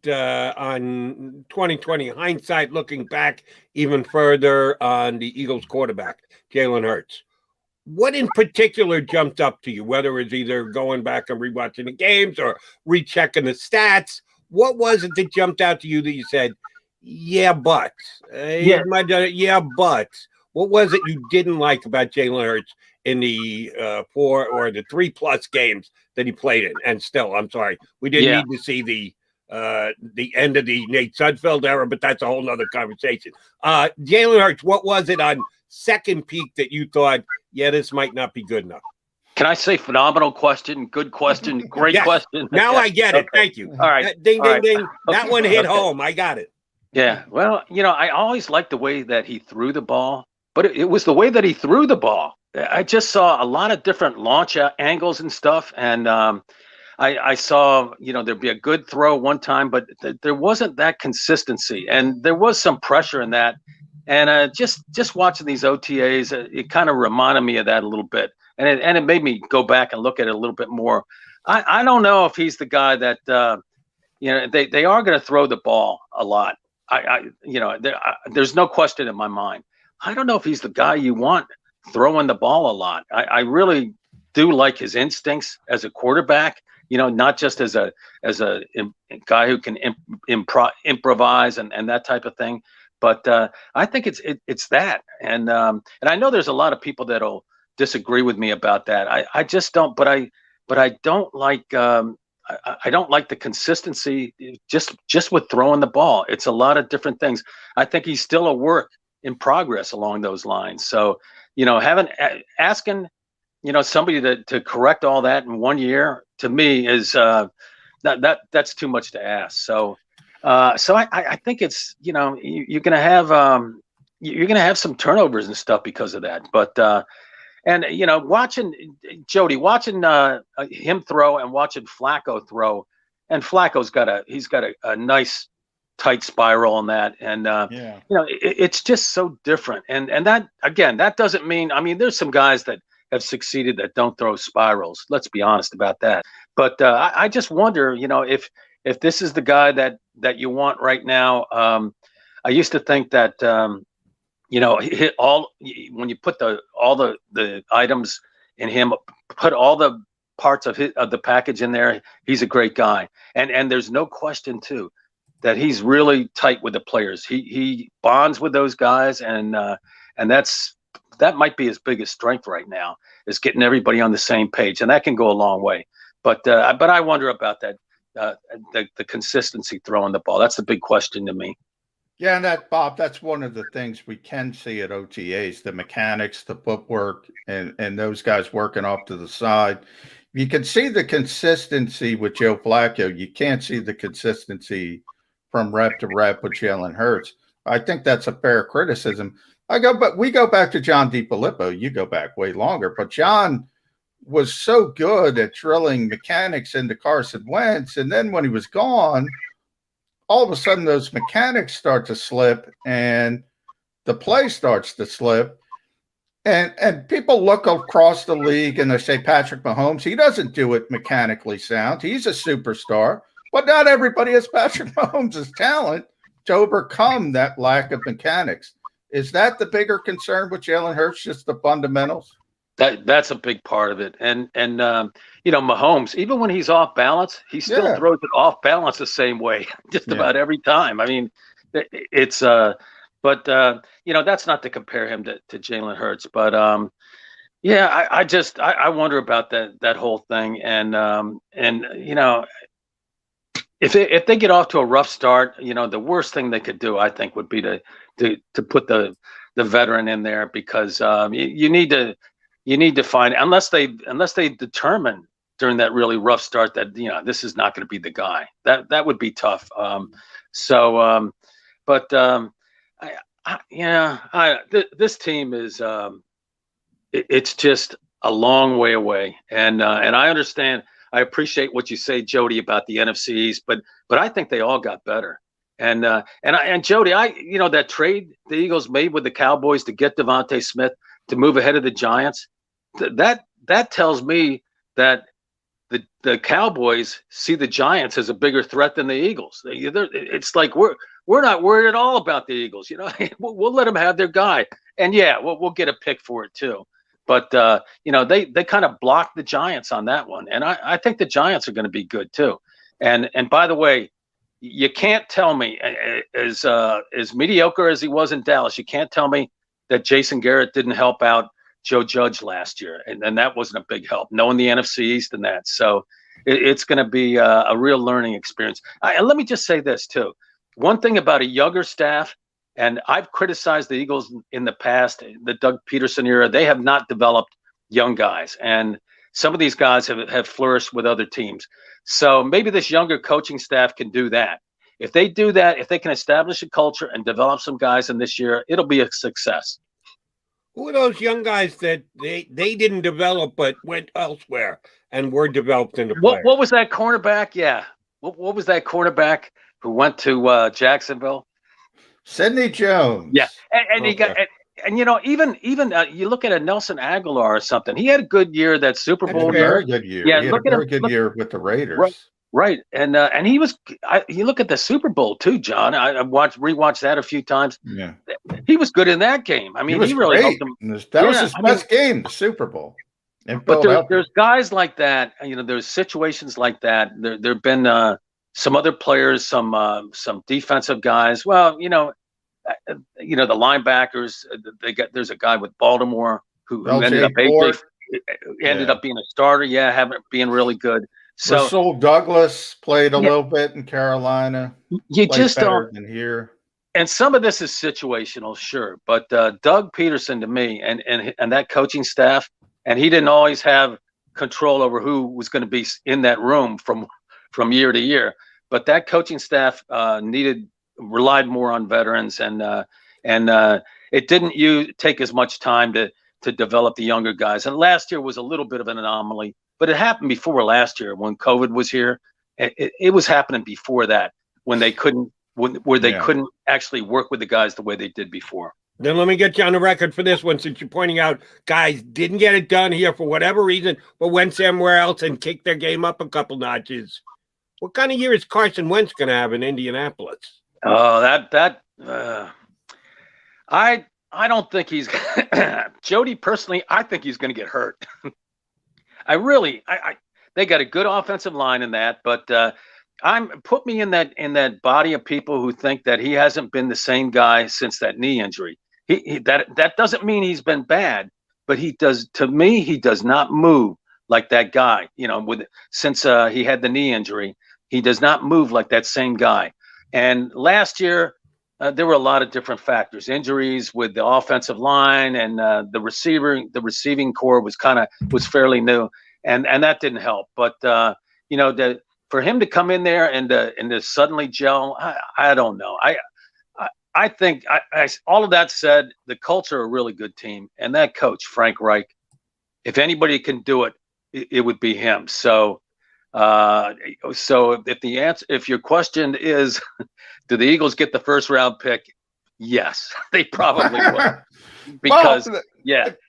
on 2020 hindsight, looking back even further on the Eagles quarterback, Jalen Hurts, what in particular jumped up to you, whether it's either going back and rewatching the games or rechecking the stats? What was it that jumped out to you that you said, but? What was it you didn't like about Jalen Hurts in the 4 or the 3+ games that he played in? And still, I'm sorry, we didn't need to see the end of the Nate Sudfeld era, but that's a whole nother conversation. Jalen Hurts, what was it on second peek that you thought, this might not be good enough? Can I say phenomenal question, good question, great question? Now I get it. Thank you. All right. Ding, ding, ding. That one hit home. I got it. Yeah. Well, I always liked the way that he threw the ball, but it was the way that he threw the ball. I just saw a lot of different launch angles and stuff. And I saw, there'd be a good throw one time, but there wasn't that consistency. And there was some pressure in that. And just watching these OTAs, it kind of reminded me of that a little bit. And it made me go back and look at it a little bit more. I don't know if he's the guy that, they are going to throw the ball a lot. There's no question in my mind. I don't know if he's the guy you want throwing the ball a lot. I really do like his instincts as a quarterback, not just as a guy who can improvise and that type of thing. But I think it's that. And I know there's a lot of people that'll disagree with me about that. I just don't, but I don't like I don't like the consistency just with throwing the ball. It's a lot of different things. I think he's still a work in progress along those lines. So, asking, somebody to correct all that in 1 year, to me is that's too much to ask. So I think it's, you're going to have some turnovers and stuff because of that. But, watching him throw and watching Flacco throw, and Flacco's got a nice tight spiral on that. And, it's just so different. And that, again, that doesn't mean, there's some guys that have succeeded that don't throw spirals. Let's be honest about that. But I just wonder, if this is the guy that you want right now. I used to think that, hit all, when you put all the items in him, put all the parts of the package in there, he's a great guy. And there's no question too that he's really tight with the players. He bonds with those guys, and that might be his biggest strength right now, is getting everybody on the same page, and that can go a long way. But I wonder about that, the consistency throwing the ball. That's the big question to me. Yeah, and that, Bob, that's one of the things we can see at OTAs, the mechanics, the footwork, and those guys working off to the side. You can see the consistency with Joe Flacco. You can't see the consistency from rep to rep with Jalen Hurts. I think that's a fair criticism. But we go back to John DiFilippo. You go back way longer, but John was so good at drilling mechanics into Carson Wentz, and then when he was gone, all of a sudden those mechanics start to slip and the play starts to slip. And people look across the league and they say, Patrick Mahomes, he doesn't do it mechanically sound. He's a superstar, but not everybody has Patrick Mahomes' talent to overcome that lack of mechanics. Is that the bigger concern with Jalen Hurts, just the fundamentals? That's a big part of it. And Mahomes, even when he's off balance, he still throws it off balance the same way just about every time. I mean, it's that's not to compare him to Jalen Hurts, but I wonder about that whole thing. And if they get off to a rough start, the worst thing they could do, I think, would be to put the veteran in there, because you need to find, unless they determine during that really rough start that this is not going to be the guy. That would be tough. This team is it's just a long way away, and I understand. I appreciate what you say, Jody, about the NFC East, but I think they all got better. And Jody, that trade the Eagles made with the Cowboys to get Devontae Smith to move ahead of the Giants, that tells me that the Cowboys see the Giants as a bigger threat than the Eagles. It's like we're not worried at all about the Eagles. We'll let them have their guy, and we'll get a pick for it too. But they kind of blocked the Giants on that one, and I think the Giants are going to be good too. And by the way, you can't tell me, as mediocre as he was in Dallas, you can't tell me that Jason Garrett didn't help out Joe Judge last year, and that wasn't a big help, knowing the NFC East and that. So it's going to be a real learning experience. And let me just say this too. One thing about a younger staff, and I've criticized the Eagles in the past, the Doug Peterson era, they have not developed young guys. And some of these guys have flourished with other teams. So maybe this younger coaching staff can do that. If they do that, if they can establish a culture and develop some guys in this year, it'll be a success. Who are those young guys that they didn't develop but went elsewhere and were developed into players? What was that cornerback? Yeah. What was that cornerback who went to Jacksonville? Sidney Jones. Yeah. And he got even you look at a Nelson Aguilar or something. He had a good year, that Super Bowl year. Very good year. Yeah, he had a very good year with the Raiders. Right. And he was. You look at the Super Bowl too, John. I rewatched that a few times. Yeah, he was good in that game. I mean, he really helped them. That was his best game, the Super Bowl. But there's guys like that. There's situations like that. There've been some other players, some defensive guys. Well, the linebackers. There's a guy with Baltimore who ended up being a starter. Yeah, being really good. So Rasul Douglas played a little bit in Carolina. You just don't. Than here. And some of this is situational, sure. But Doug Peterson, to me, and that coaching staff, and he didn't always have control over who was going to be in that room from year to year. But that coaching staff relied more on veterans, and it didn't take as much time to develop the younger guys. And last year was a little bit of an anomaly. But it happened before last year when COVID was here. It was happening before that when they couldn't actually work with the guys the way they did before. Then let me get you on the record for this one, since you're pointing out guys didn't get it done here for whatever reason, but went somewhere else and kicked their game up a couple notches. What kind of year is Carson Wentz going to have in Indianapolis? Oh, I don't think he's Jody. Personally, I think he's going to get hurt. They got a good offensive line in that, but put me in that body of people who think that he hasn't been the same guy since that knee injury. That doesn't mean he's been bad, but he does not move like that guy. Since he had the knee injury, he does not move like that same guy. And last year, there were a lot of different factors, injuries with the offensive line, and the receiving core was fairly new, and that didn't help. But for him to come in there and to suddenly gel, I don't know. I think all of that said, the Colts are a really good team, and that coach Frank Reich, if anybody can do it, it would be him. So if your question is, do the Eagles get the first round pick? Yes, they probably will, because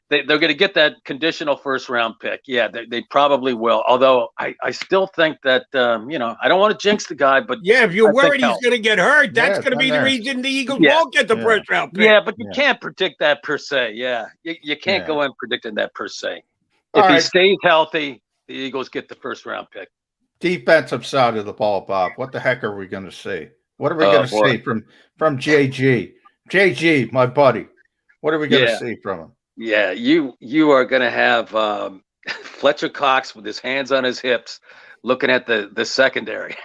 they're going to get that conditional first round pick. Yeah, they probably will. Although I still think that I don't want to jinx the guy, but if you're worried he's going to get hurt, that's going to be the reason the Eagles won't get the first round pick. Yeah, but you can't predict that per se. Yeah, you can't go in predicting that per se. If he stays healthy, the Eagles get the first round pick. Defensive side of the ball, Bob. What the heck are we going to see? What are we going to see from JG? JG, my buddy. What are we going to see from him? Yeah, you are going to have Fletcher Cox with his hands on his hips, looking at the secondary.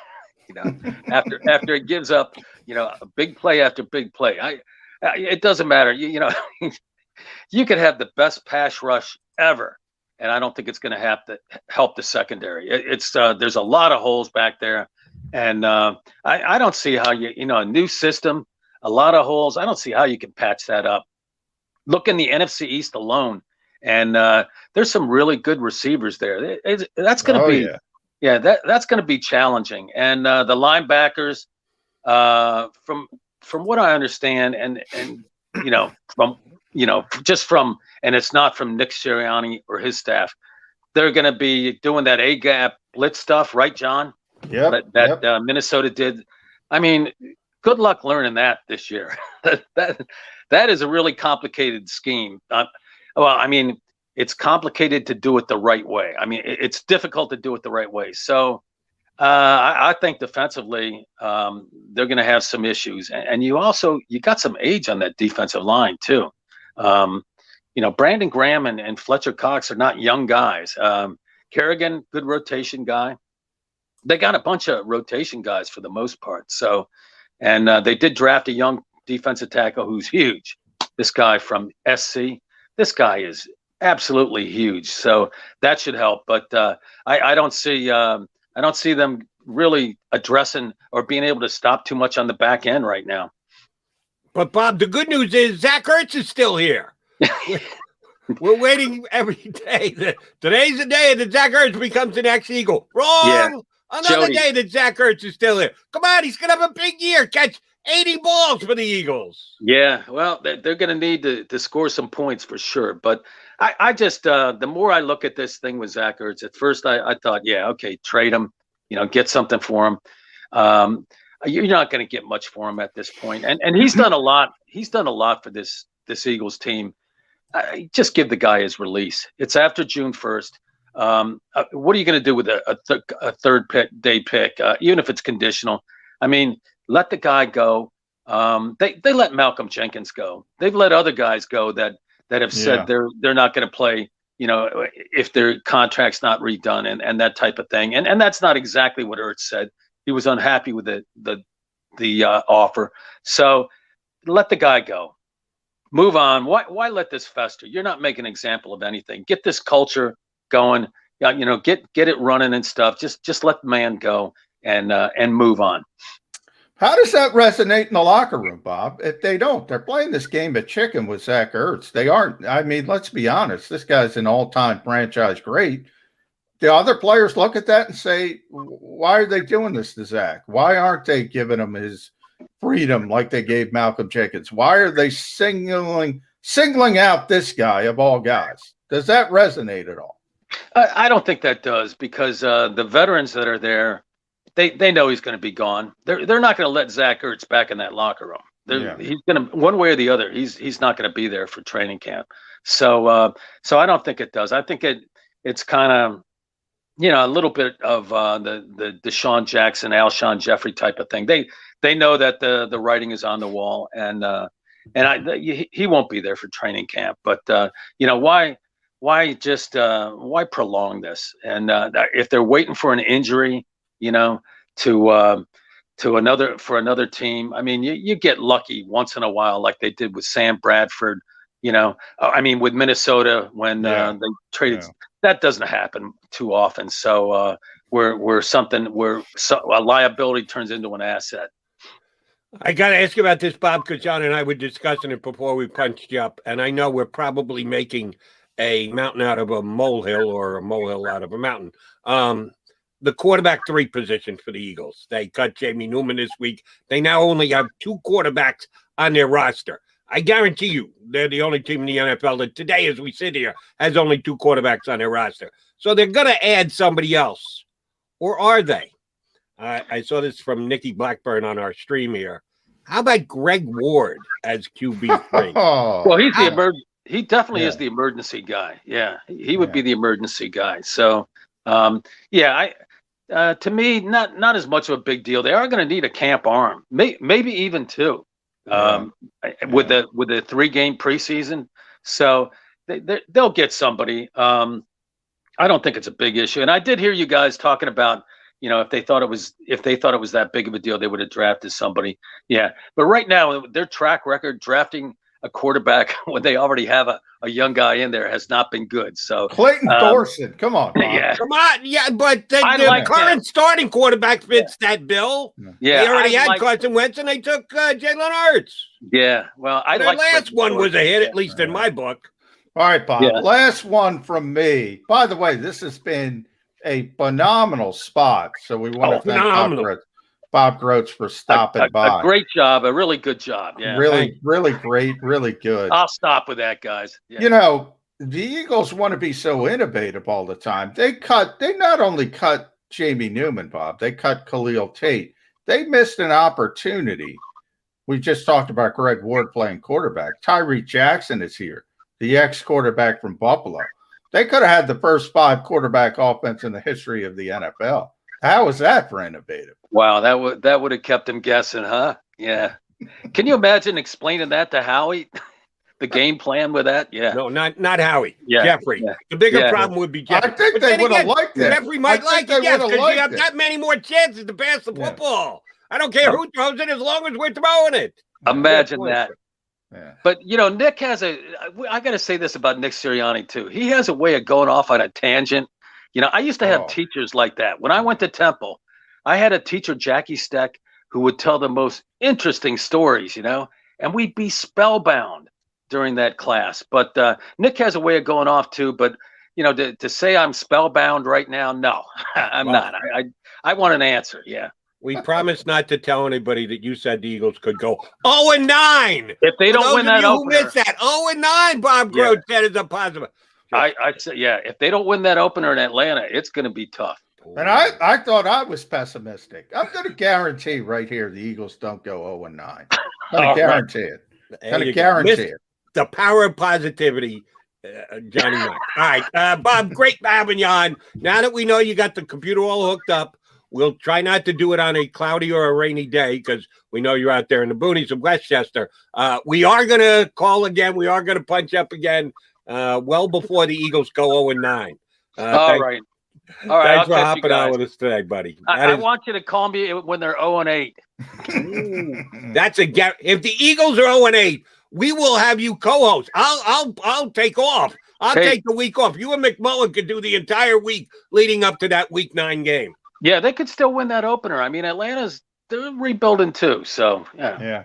After it gives up, a big play after big play. It doesn't matter. You could have the best pass rush ever, and I don't think it's going to have to help the secondary. There's a lot of holes back there, and I don't see how a new system, a lot of holes. I don't see how you can patch that up. Look in the NFC East alone, and there's some really good receivers there. That's going to be, that's going to be challenging. And the linebackers, from what I understand, and and it's not from Nick Sirianni or his staff, they're going to be doing that A-gap blitz stuff, right, John? Yeah. That Minnesota did. I mean, good luck learning that this year. That is a really complicated scheme. It's complicated to do it the right way. I mean, it's difficult to do it the right way. So I think defensively, they're going to have some issues. And you got some age on that defensive line too. Brandon Graham and Fletcher Cox are not young guys. Kerrigan, good rotation guy. They got a bunch of rotation guys for the most part. So, and they did draft a young defensive tackle who's huge. This guy from SC. This guy is absolutely huge. So that should help. But I don't see them really addressing or being able to stop too much on the back end right now. But Bob, the good news is Zach Ertz is still here. We're waiting every day. Today's the day that Zach Ertz becomes the next Eagle. Wrong. Yeah. Another day that Zach Ertz is still here. Come on, he's going to have a big year. Catch 80 balls for the Eagles. Yeah, well, they're going to need to score some points for sure. But I just, the more I look at this thing with Zach Ertz, at first I thought, trade him, get something for him. You're not going to get much for him at this point. And he's done a lot. He's done a lot for this Eagles team. Just give the guy his release. It's after June 1st. What are you going to do with a third day pick, even if it's conditional? I mean, let the guy go. They let Malcolm Jenkins go. They've let other guys go that have said they're not going to play, if their contract's not redone and that type of thing. And that's not exactly what Ertz said. He was unhappy with the offer. So let the guy go. Move on. Why let this fester? You're not making an example of anything. Get this culture going. Get it running and stuff. Just let the man go and move on. How does that resonate in the locker room, Bob? If they don't, they're playing this game of chicken with Zach Ertz. They aren't. I mean, let's be honest. This guy's an all-time franchise great. The other players look at that and say, why are they doing this to Zach? Why aren't they giving him his freedom like they gave Malcolm Jenkins? Why are they singling out this guy of all guys? Does that resonate at all? I don't think that does, because the veterans that are there, they know he's going to be gone. They're not going to let Zach Ertz back in that locker room. He's going to, one way or the other, he's not going to be there for training camp. So I don't think it does. I think it's kind of, a little bit of the Deshaun Jackson, Alshon Jeffrey type of thing. They know that the writing is on the wall, and he won't be there for training camp. But why prolong this? And if they're waiting for an injury, to to another team. I mean, you get lucky once in a while, like they did with Sam Bradford. With Minnesota when they traded. Yeah. That doesn't happen too often. So where a liability turns into an asset. I got to ask you about this, Bob, because John and I were discussing it before we punched you up, and I know we're probably making a mountain out of a molehill or a molehill out of a mountain. The quarterback 3 position for the Eagles. They cut Jamie Newman this week. They now only have 2 quarterbacks on their roster. I guarantee you they're the only team in the NFL that today, as we sit here, has only 2 quarterbacks on their roster. So they're going to add somebody else. Or are they? I saw this from Nikki Blackburn on our stream here. How about Greg Ward as QB3? Well, he's he definitely is the emergency guy. Yeah, he would be the emergency guy. So, to me, not as much of a big deal. They are going to need a camp arm, maybe even 2, with the 3-game preseason. So they'll get somebody. I don't think it's a big issue. And I did hear you guys talking about, if they thought it was that big of a deal, they would have drafted somebody. Yeah. But right now, their track record drafting a quarterback when they already have a young guy in there has not been good. So Clayton Thorson, come on, Bob. Yeah, come on, but the current starting quarterback fits that bill. Yeah, they already had Carson Wentz, and they took Jalen Hurts. Yeah, well, the last one was a hit, at least in my book. All right, Bob. Yeah. Last one from me. By the way, this has been a phenomenal spot, so we want to thank Bob Grotz for stopping by. A great job, a really good job. Yeah, really great, really good. I'll stop with that, guys. Yeah. The Eagles want to be so innovative all the time. They not only cut Jamie Newman, Bob, they cut Khalil Tate. They missed an opportunity. We just talked about Greg Ward playing quarterback. Tyree Jackson is here, the ex-quarterback from Buffalo. They could have had the first 5 quarterback offense in the history of the NFL. How was that for innovative? Wow, that would have kept him guessing, huh? Yeah. Can you imagine explaining that to Howie? The game plan with that? Yeah. No, not Howie. Yeah. Jeffrey. Yeah. The bigger problem would be Jeffrey. I think they would have liked it. Jeffrey might like it, yes, because you have that many more chances to pass the football. I don't care who throws it as long as we're throwing it. Imagine that. Yeah. But, Nick has I got to say this about Nick Sirianni, too. He has a way of going off on a tangent. I used to have teachers like that. When I went to Temple, I had a teacher, Jackie Steck, who would tell the most interesting stories, and we'd be spellbound during that class. But Nick has a way of going off, too. But, to say I'm spellbound right now, no, I'm not. I want an answer. Yeah. We promise not to tell anybody that you said the Eagles could go 0-9. If they don't win that opener. Who missed that? 0-9, Bob Grotz said is a positive. I said, if they don't win that opener in Atlanta, it's going to be tough. And I thought I was pessimistic. I'm going to guarantee right here the Eagles don't go 0-9. I'm going to guarantee it. I'm going to guarantee it. The power of positivity, Johnny Mike. All right, Bob, great having you on. Now that we know you got the computer all hooked up, we'll try not to do it on a cloudy or a rainy day because we know you're out there in the boonies of Westchester. We are going to call again. We are going to punch up again well before the Eagles go 0-9. All right. Thanks for hopping on with us today, buddy. I want you to call me when they're 0-8. That's a gap. If the Eagles are 0-8, we will have you co-host. I'll take off. I'll take the week off. You and McMullen could do the entire week leading up to that Week 9 game. Yeah, they could still win that opener. I mean, they're rebuilding too. So, yeah.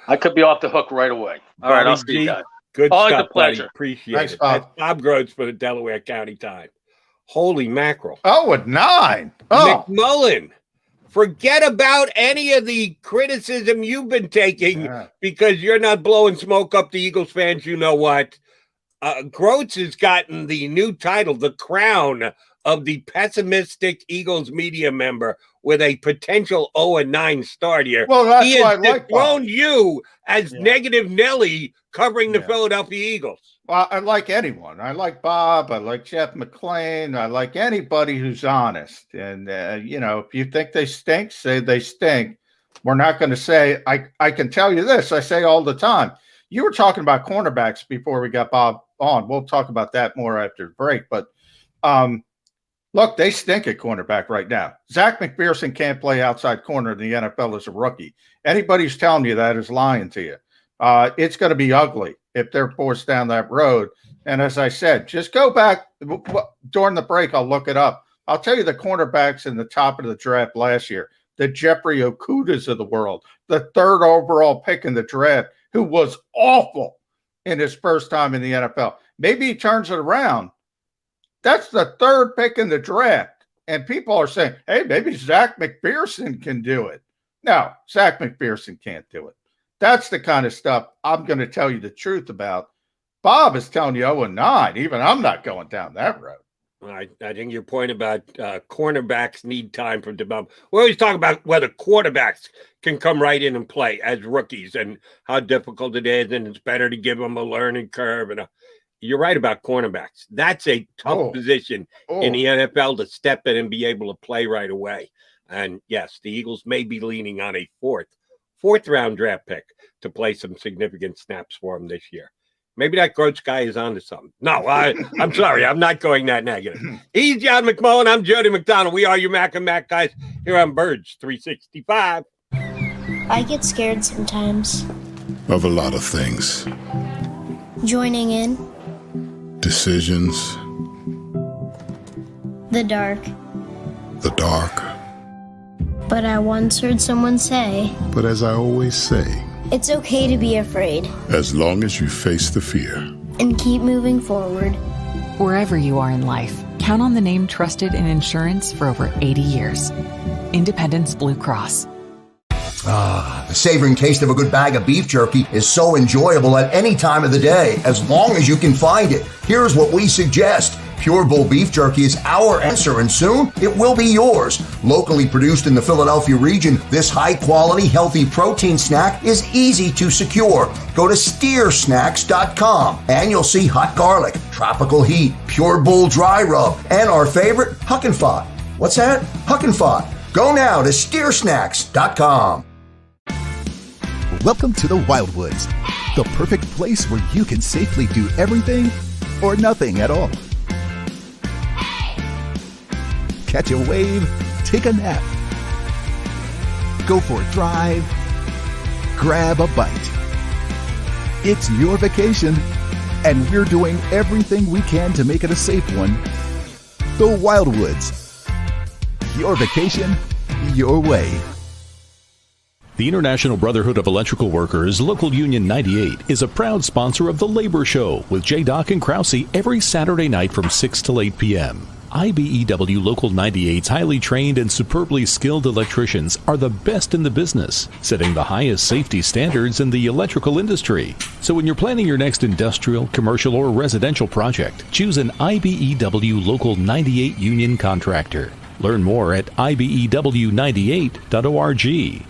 I could be off the hook right away. All right, I'll see you guys. Good Always stuff, a pleasure. Buddy. Appreciate it. Bob. That's Bob Grotz for the Delaware County Time. Holy mackerel. 0-9. McMullen, forget about any of the criticism you've been taking because you're not blowing smoke up the Eagles fans. You know what? Grotz has gotten the new title, the crown of the pessimistic Eagles media member with a potential 0-9 start here. Well, that's he why has dethroned you as Negative Nelly covering the Philadelphia Eagles. Well, I like anyone. I like Bob. I like Jeff McClain. I like anybody who's honest. And, if you think they stink, say they stink. We're not going to say, I can tell you this. I say all the time. You were talking about cornerbacks before we got Bob on. We'll talk about that more after the break. But Look, they stink at cornerback right now. Zach McPherson can't play outside corner in the NFL as a rookie. Anybody who's telling you that is lying to you. It's going to be ugly if they're forced down that road. And as I said, just go back during the break. I'll look it up. I'll tell you the cornerbacks in the top of the draft last year, the Jeffrey Okudas of the world, the third overall pick in the draft, who was awful in his first time in the NFL. Maybe he turns it around. That's the third pick in the draft. And people are saying, hey, maybe Zach McPherson can do it. No, Zach McPherson can't do it. That's the kind of stuff I'm going to tell you the truth about. Bob is telling you 0-9. Even I'm not going down that road. I think your point about cornerbacks need time for development. We always talk about whether quarterbacks can come right in and play as rookies and how difficult it is, and it's better to give them a learning curve. And you're right about cornerbacks. That's a tough position in the NFL to step in and be able to play right away. And yes, the Eagles may be leaning on a fourth round draft pick to play some significant snaps for him this year. Maybe that Grotz guy is onto something. No, I'm sorry. I'm not going that negative. He's John McMullen. I'm Jody McDonald. We are your Mac and Mac guys here on Birds 365. I get scared sometimes. Of a lot of things. Joining in. Decisions. The dark. The dark. But I once heard someone say, But as I always say, it's okay to be afraid. as long as you face the fear. And keep moving forward. Wherever you are in life, count on the name trusted in insurance for over 80 years. Independence Blue Cross. The savoring taste of a good bag of beef jerky is so enjoyable at any time of the day, as long as you can find it. Here's what we suggest. Pure Bull beef jerky is our answer, and soon it will be yours. Locally produced in the Philadelphia region, this high-quality, healthy protein snack is easy to secure. Go to steersnacks.com, and you'll see hot garlic, tropical heat, Pure Bull dry rub, and our favorite, Huck and Fod. What's that? Huck and Fod. Go now to steersnacks.com. Welcome to the Wildwoods, the perfect place where you can safely do everything or nothing at all. Catch a wave, take a nap, go for a drive, grab a bite. It's your vacation, and we're doing everything we can to make it a safe one. The Wildwoods. Your vacation, your way. The International Brotherhood of Electrical Workers, Local Union 98, is a proud sponsor of The Labor Show with J. and Krause every Saturday night from 6 till 8 p.m. IBEW Local 98's highly trained and superbly skilled electricians are the best in the business, setting the highest safety standards in the electrical industry. So when you're planning your next industrial, commercial, or residential project, choose an IBEW Local 98 union contractor. Learn more at ibew98.org.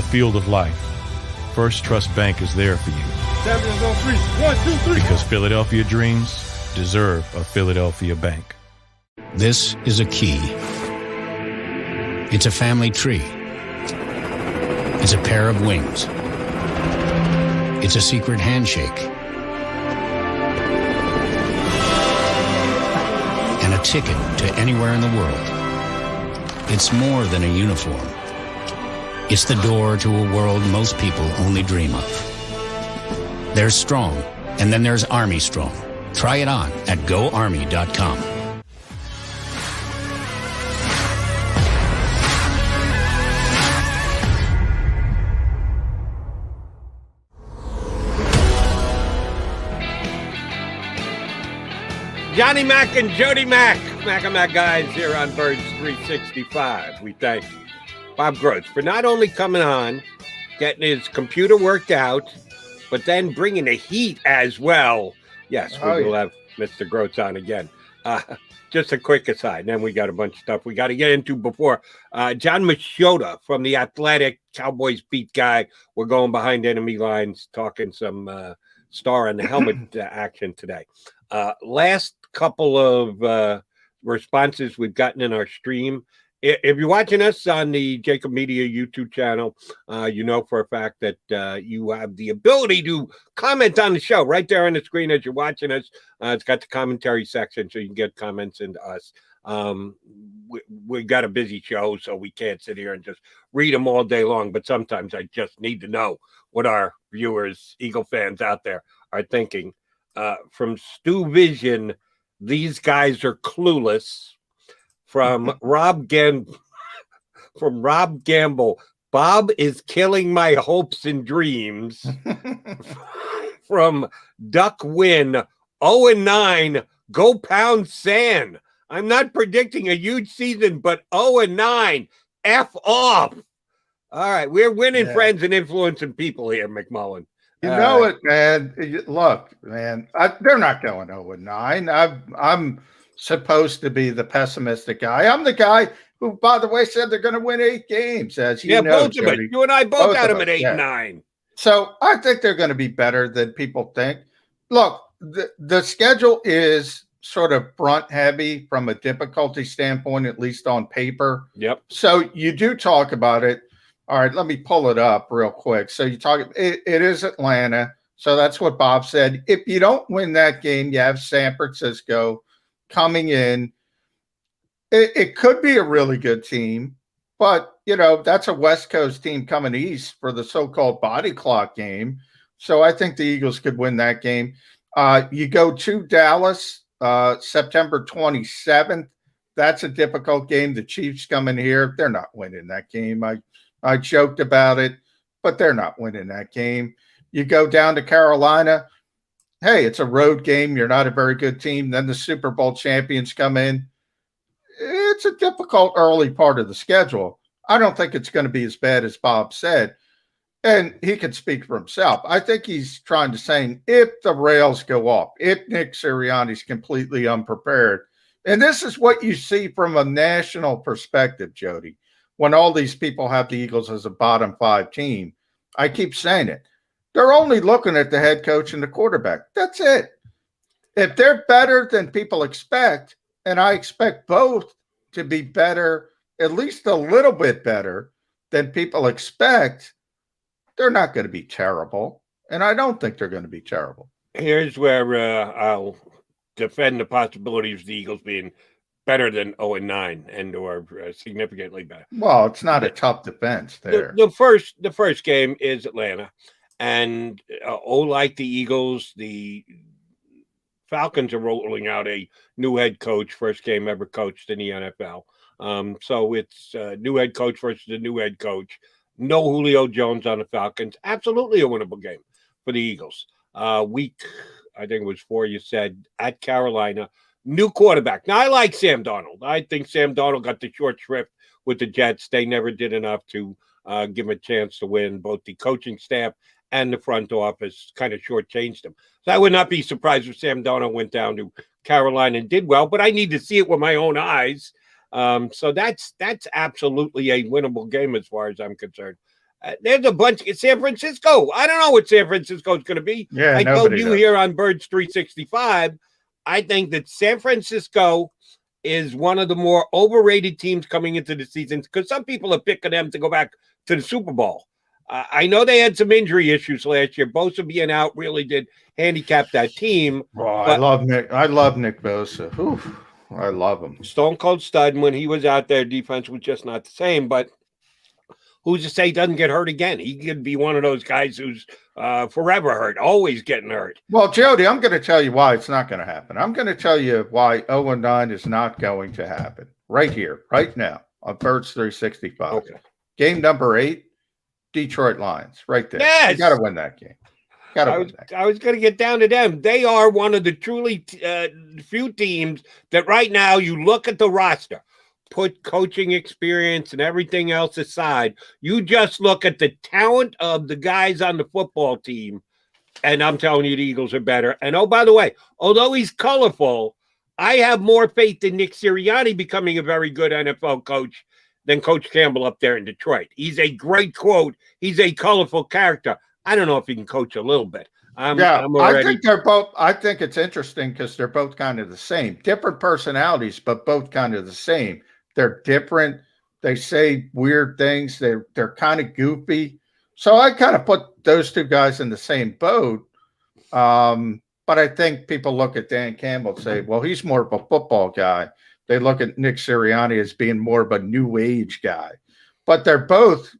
Field of life, First Trust Bank is there for you. Champions on three. 1, 2, 3. Because Philadelphia dreams deserve a Philadelphia bank. This is a key. It's a family tree. It's a pair of wings. It's a secret handshake. And a ticket to anywhere in the world. It's more than a uniform. It's the door to a world most people only dream of. There's Strong, and then there's Army Strong. Try it on at GoArmy.com. Johnny Mac and Jody Mac. Mac and Mac guys here on Birds 365. We thank Bob Grotz for not only coming on, getting his computer worked out, but then bringing the heat as well. Yes, we will have Mr. Grotz on again. Just a quick aside, then we got a bunch of stuff we got to get into before. John Machota from The Athletic, Cowboys beat guy. We're going behind enemy lines, talking some star in the helmet action today. Last couple of responses we've gotten in our stream. If you're watching us on the JAKIB Media YouTube channel, you know for a fact that you have the ability to comment on the show right there on the screen as you're watching us. It's got the commentary section, so you can get comments into us. We got a busy show, so we can't sit here and just read them all day long, but sometimes I just need to know what our viewers, Eagle fans out there, are thinking. From Stu Vision, these guys are clueless. From Rob Gamble, Bob is killing my hopes and dreams. From Duck Win, 0-9, go pound sand. I'm not predicting a huge season, but 0-9, F off. All right, we're winning friends and influencing people here, McMullen. You know it, man. Look, man, they're not going 0-9. I'm supposed to be the pessimistic guy. I'm the guy who, by the way, said they're going to win 8 games. As you know, both of us. You and I both had them at 8-9. So I think they're going to be better than people think. Look, the schedule is sort of front heavy from a difficulty standpoint, at least on paper. Yep. So you do talk about it. All right, let me pull it up real quick. So you talk, it is Atlanta. So that's what Bob said. If you don't win that game, you have San Francisco coming in. It could be a really good team, but, you know, that's a West Coast team coming east for the so-called body clock game. So I think the Eagles could win that game. You go to Dallas, September 27th. That's a difficult game. The Chiefs come in here. They're not winning that game. I joked about it, but they're not winning that game. You go down to Carolina. Hey, it's a road game. You're not a very good team. Then the Super Bowl champions come in. It's a difficult early part of the schedule. I don't think it's going to be as bad as Bob said. And he can speak for himself. I think he's trying to say if the rails go off, if Nick Sirianni's completely unprepared. And this is what you see from a national perspective, Jody, when all these people have the Eagles as a bottom 5 team. I keep saying it. They're only looking at the head coach and the quarterback. That's it. If they're better than people expect, and I expect both to be better, at least a little bit better than people expect, they're not going to be terrible. And I don't think they're going to be terrible. Here's where I'll defend the possibility of the Eagles being better than 0-9 and or significantly better. Well, it's not a tough defense there. The first game is Atlanta. And like the Eagles, the Falcons are rolling out a new head coach, first game ever coached in the NFL. So it's a new head coach versus a new head coach. No Julio Jones on the Falcons. Absolutely a winnable game for the Eagles. Week, I think it was 4, you said, at Carolina. New quarterback. Now, I like Sam Darnold. I think Sam Darnold got the short shrift with the Jets. They never did enough to give him a chance to win. Both the coaching staff and the front office kind of shortchanged him. So I would not be surprised if Sam Darnold went down to Carolina and did well, but I need to see it with my own eyes. So that's absolutely a winnable game as far as I'm concerned. There's a bunch of San Francisco. I don't know what San Francisco is going to be. Yeah, I told you here on Birds 365, I think that San Francisco is one of the more overrated teams coming into the season because some people are picking them to go back to the Super Bowl. I know they had some injury issues last year. Bosa being out really did handicap that team. I love Nick Bosa. Oof, I love him. Stone cold stud. When he was out there, defense was just not the same. But who's to say he doesn't get hurt again? He could be one of those guys who's forever hurt, always getting hurt. Well, Jody, I'm going to tell you why it's not going to happen. I'm going to tell you why 0-9 is not going to happen right here, right now on Birds 365. Okay. Game number 8. Detroit Lions, right there. Yes. You got to win that game. I was going to get down to them. They are one of the truly few teams that right now you look at the roster, put coaching experience and everything else aside. You just look at the talent of the guys on the football team, and I'm telling you the Eagles are better. And, oh, by the way, although he's colorful, I have more faith in Nick Sirianni becoming a very good NFL coach than Coach Campbell up there in Detroit. He's a great quote. He's a colorful character. I don't know if he can coach a little bit. I'm I already. think they're both. I think it's interesting because they're both kind of the same, different personalities, but both kind of the same. They're different. They say weird things. They're kind of goofy. So I kind of put those two guys in the same boat. But I think people look at Dan Campbell and say, well, he's more of a football guy. They look at Nick Sirianni as being more of a new age guy. But they're both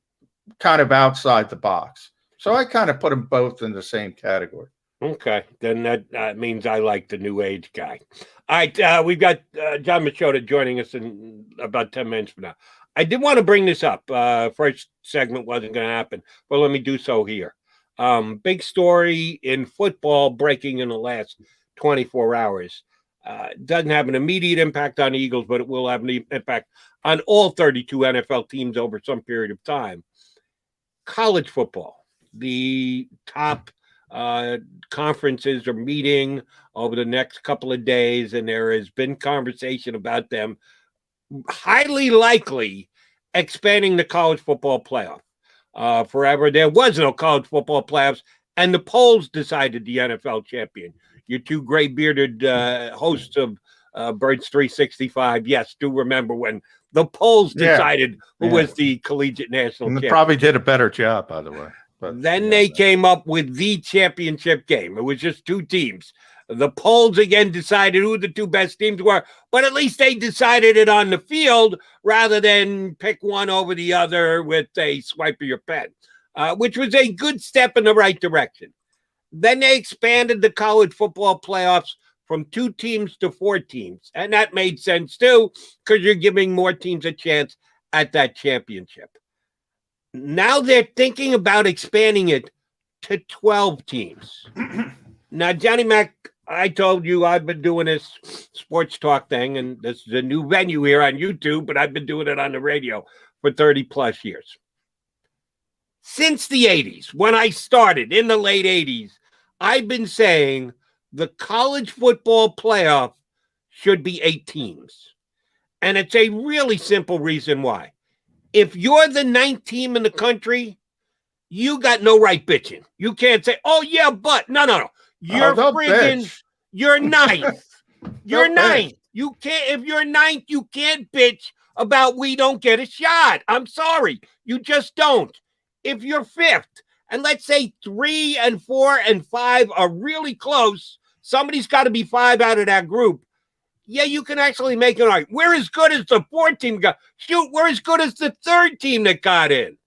kind of outside the box. So I kind of put them both in the same category. Okay, then that means I like the new age guy. All right, we've got John Machota joining us in about 10 minutes from now. I did want to bring this up. First segment wasn't going to happen, but let me do so here. Big story in football breaking in the last 24 hours. Doesn't have an immediate impact on the Eagles, but it will have an impact on all 32 NFL teams over some period of time. College football. The top conferences are meeting over the next couple of days, and there has been conversation about them highly likely expanding the college football playoff. Forever, there was no college football playoffs, and the polls decided the NFL champion. Your two gray-bearded hosts of Birds 365, yes, do remember when the polls decided who was the collegiate national champion. Probably did a better job, by the way. But then they came up with the championship game. It was just two teams. The polls again decided who the two best teams were, but at least they decided it on the field rather than pick one over the other with a swipe of your pen, which was a good step in the right direction. Then they expanded the college football playoffs from 2 teams to 4 teams, and that made sense too because you're giving more teams a chance at that championship. Now they're thinking about expanding it to 12 teams. Now, Johnny Mac, I told you I've been doing this sports talk thing, and this is a new venue here on YouTube, but I've been doing it on the radio for 30 plus years. Since the 80s, when I started in the late 80s, I've been saying the college football playoff should be 8 teams. And it's a really simple reason why. If you're the 9th team in the country, you got no right bitching. You can't say, oh, yeah, but. No. You're friggin', you're 9th. You're 9th. You can't, if you're 9th, you can't bitch about we don't get a shot. I'm sorry. You just don't. If you're 5th, and let's say 3 and 4 and 5 are really close, somebody's got to be 5 out of that group. Yeah, you can actually make an argument. We're as good as the 4th team got. Shoot, we're as good as the 3rd team that got in.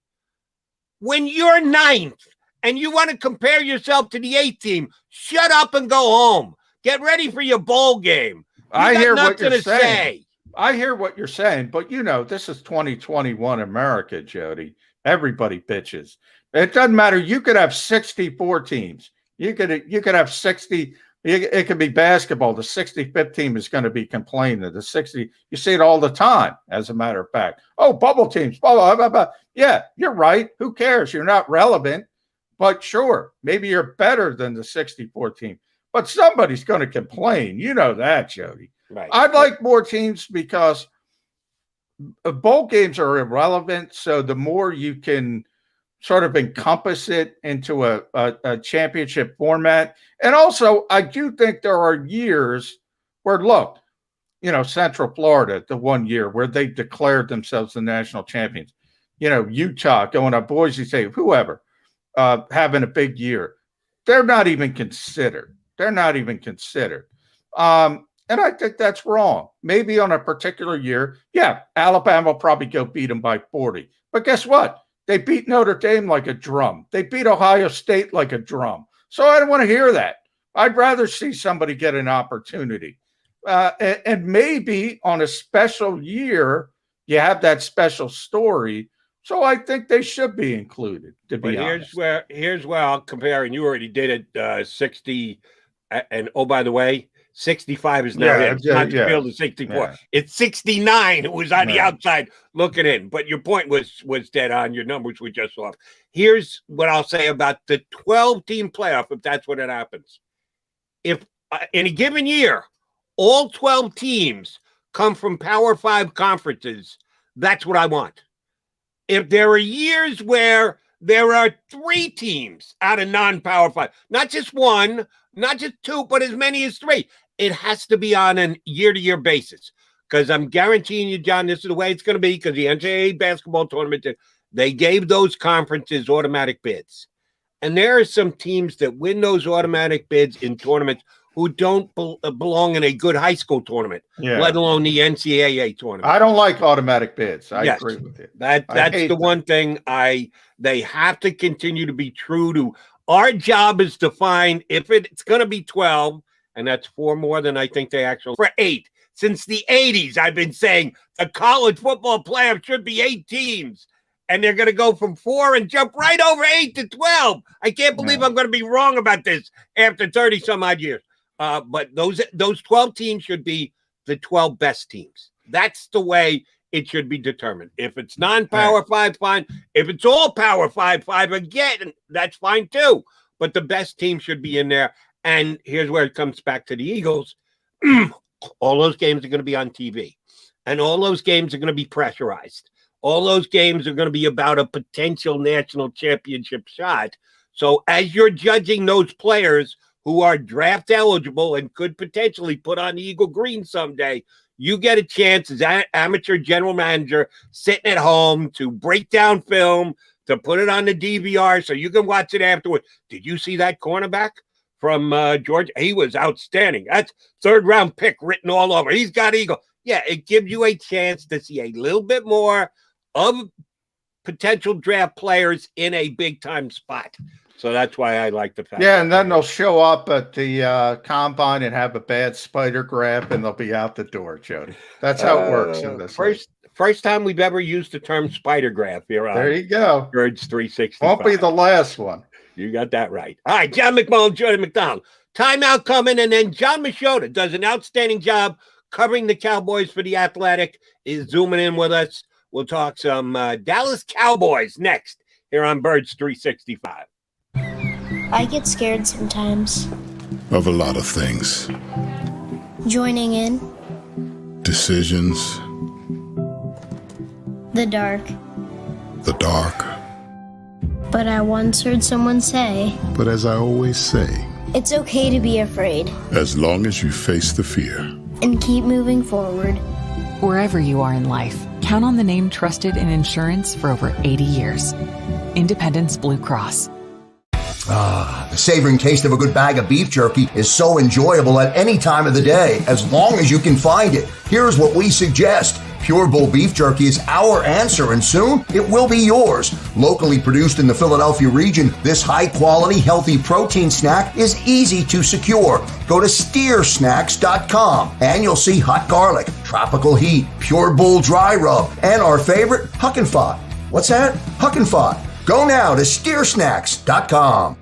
When you're 9th and you want to compare yourself to the 8th team, shut up and go home. Get ready for your bowl game. I hear what you're saying. I hear what you're saying, but this is 2021 America, Jody. Everybody bitches. It doesn't matter. You could have 64 teams. You could have 60. It could be basketball. The 65th team is going to be complaining. The 60, you see it all the time, as a matter of fact. Oh, bubble teams, blah, blah, blah, blah. Yeah, you're right. Who cares? You're not relevant. But sure, maybe you're better than the 64 team. But somebody's going to complain. You know that, Jody. Right. I'd like more teams because bowl games are irrelevant. So the more you can sort of encompass it into a championship format. And also, I do think there are years where, look, Central Florida, the one year where they declared themselves the national champions, Utah going up, Boise State, whoever, having a big year. They're not even considered. And I think that's wrong. Maybe on a particular year, Alabama will probably go beat them by 40. But guess what? They beat Notre Dame like a drum. They beat Ohio State like a drum. So I don't want to hear that. I'd rather see somebody get an opportunity. And maybe on a special year, you have that special story. So I think they should be included, to be honest. Here's where I'll compare, and you already did it, 60. And, oh, by the way, 65 is now in. It's not the field of 64. Yeah. It's 69. It was on the outside looking in. But your point was dead on. Your numbers were just off. Here's what I'll say about the 12-team playoff, if that's what it happens. If in a given year, all 12 teams come from Power 5 conferences, that's what I want. If there are years where there are 3 teams out of non-Power 5. Not just one, not just 2, but as many as 3. It has to be on a year-to-year basis. Because I'm guaranteeing you, John, this is the way it's going to be, because the NCAA basketball tournament, they gave those conferences automatic bids. And there are some teams that win those automatic bids in tournaments who don't belong in a good high school tournament, let alone the NCAA tournament. I don't like automatic bids. I agree with you. That's the one thing they have to continue to be true to. Our job is to find if it's going to be 12, and that's 4 more than I think they actually for 8. Since the 80s, I've been saying the college football playoff should be 8 teams. And they're going to go from 4 and jump right over 8 to 12. I can't believe I'm going to be wrong about this after 30 some odd years. But those 12 teams should be the 12 best teams. That's the way it should be determined. If it's non-Power 5, fine. If it's all Power 5, again, that's fine too. But the best team should be in there. And here's where it comes back to the Eagles. All those games are going to be on TV. And all those games are going to be pressurized. All those games are going to be about a potential national championship shot. So as you're judging those players who are draft eligible and could potentially put on the Eagle green someday, you get a chance as an amateur general manager sitting at home to break down film, to put it on the DVR so you can watch it afterwards. Did you see that cornerback from Georgia? He was outstanding. That's 3rd round pick written all over. He's got Eagle. Yeah, it gives you a chance to see a little bit more of potential draft players in a big-time spot. So that's why I like the fact. Yeah, and then they'll show up at the combine and have a bad spider grab, and they'll be out the door, Jody. That's how it works in this. First time we've ever used the term spider grab here on. There you go. Birds 365. Won't be the last one. You got that right. All right, John McMullen, Jordan McDonald. Timeout coming, and then John Machota does an outstanding job covering the Cowboys for The Athletic, is zooming in with us. We'll talk some Dallas Cowboys next here on Birds 365. I get scared sometimes. Of a lot of things. Joining in. Decisions. The dark. The dark. But I once heard someone say, But as I always say, it's okay to be afraid. As long as you face the fear. And keep moving forward. Wherever you are in life, count on the name trusted in insurance for over 80 years. Independence Blue Cross. The savoring taste of a good bag of beef jerky is so enjoyable at any time of the day, as long as you can find it. Here's what we suggest. Pure Bull Beef Jerky is our answer, and soon it will be yours. Locally produced in the Philadelphia region, this high-quality, healthy protein snack is easy to secure. Go to steersnacks.com, and you'll see hot garlic, tropical heat, Pure Bull dry rub, and our favorite, Huck and Fod. What's that? Huck and Fod. Go now to steersnacks.com.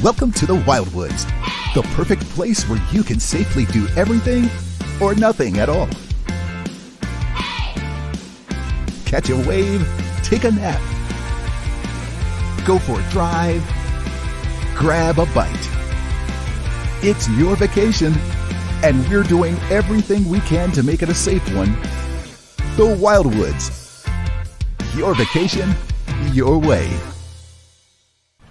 Welcome to the Wildwoods, the perfect place where you can safely do everything or nothing at all. Catch a wave, take a nap, go for a drive, grab a bite. It's your vacation, and we're doing everything we can to make it a safe one. The Wildwoods. Your vacation, your way.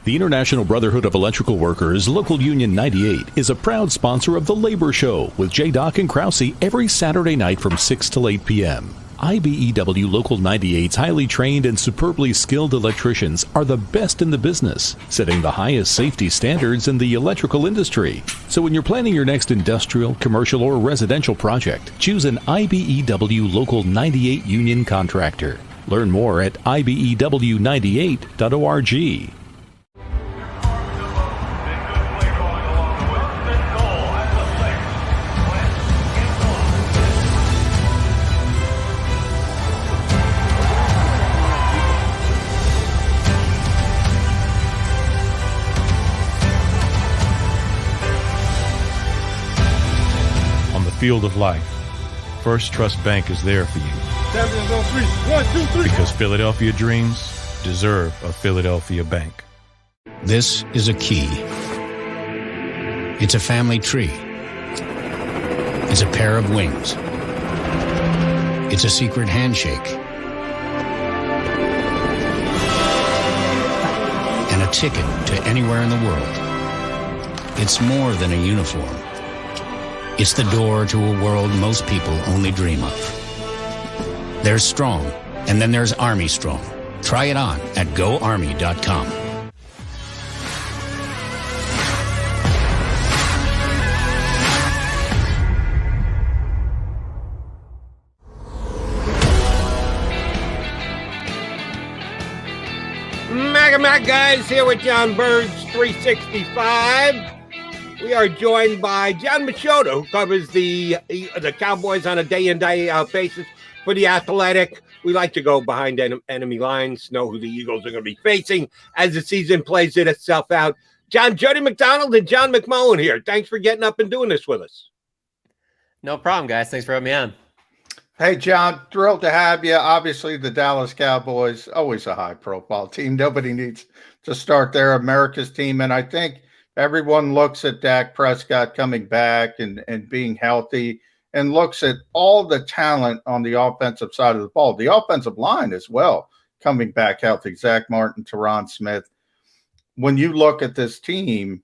The International Brotherhood of Electrical Workers, Local Union 98, is a proud sponsor of The Labor Show with J. and Krause every Saturday night from 6 till 8 p.m. IBEW Local 98's highly trained and superbly skilled electricians are the best in the business, setting the highest safety standards in the electrical industry. So when you're planning your next industrial, commercial, or residential project, choose an IBEW Local 98 union contractor. Learn more at IBEW98.org. On the field of life, First Trust Bank is there for you. Champions on 3. 1, 2, 3. Because Philadelphia dreams deserve a Philadelphia bank. This is a key. It's a family tree. It's a pair of wings. It's a secret handshake. a ticket to anywhere in the world. It's more than a uniform. It's the door to a world most people only dream of. There's Strong, and then there's Army Strong. Try it on at GoArmy.com. Mac guys here with John Birds 365. We are joined by John Machota, who covers the Cowboys on a day-in, day-out basis for The Athletic. We like to go behind enemy lines, know who the Eagles are going to be facing as the season plays itself out. John, Jody McDonald and John McMullen here. Thanks for getting up and doing this with us. No problem, guys. Thanks for having me on. Hey, John, thrilled to have you. Obviously, the Dallas Cowboys, always a high-profile team. Nobody needs to start there. America's team. And I think everyone looks at Dak Prescott coming back and being healthy and looks at all the talent on the offensive side of the ball. The offensive line as well coming back healthy. Zach Martin, Tyron Smith. When you look at this team,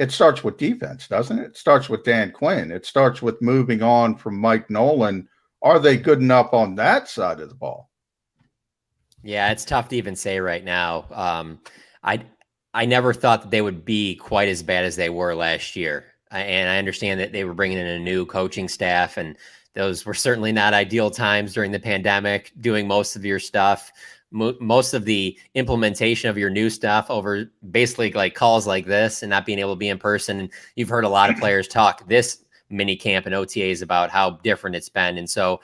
it starts with defense, doesn't it? It starts with Dan Quinn. It starts with moving on from Mike Nolan. Are they good enough on that side of the ball? Yeah, it's tough to even say right now. I never thought that they would be quite as bad as they were last year. And I understand that they were bringing in a new coaching staff, and those were certainly not ideal times during the pandemic, doing most of your stuff. Most of the implementation of your new stuff over basically like calls like this and not being able to be in person. And you've heard a lot of players talk this mini camp and OTAs about how different it's been. And so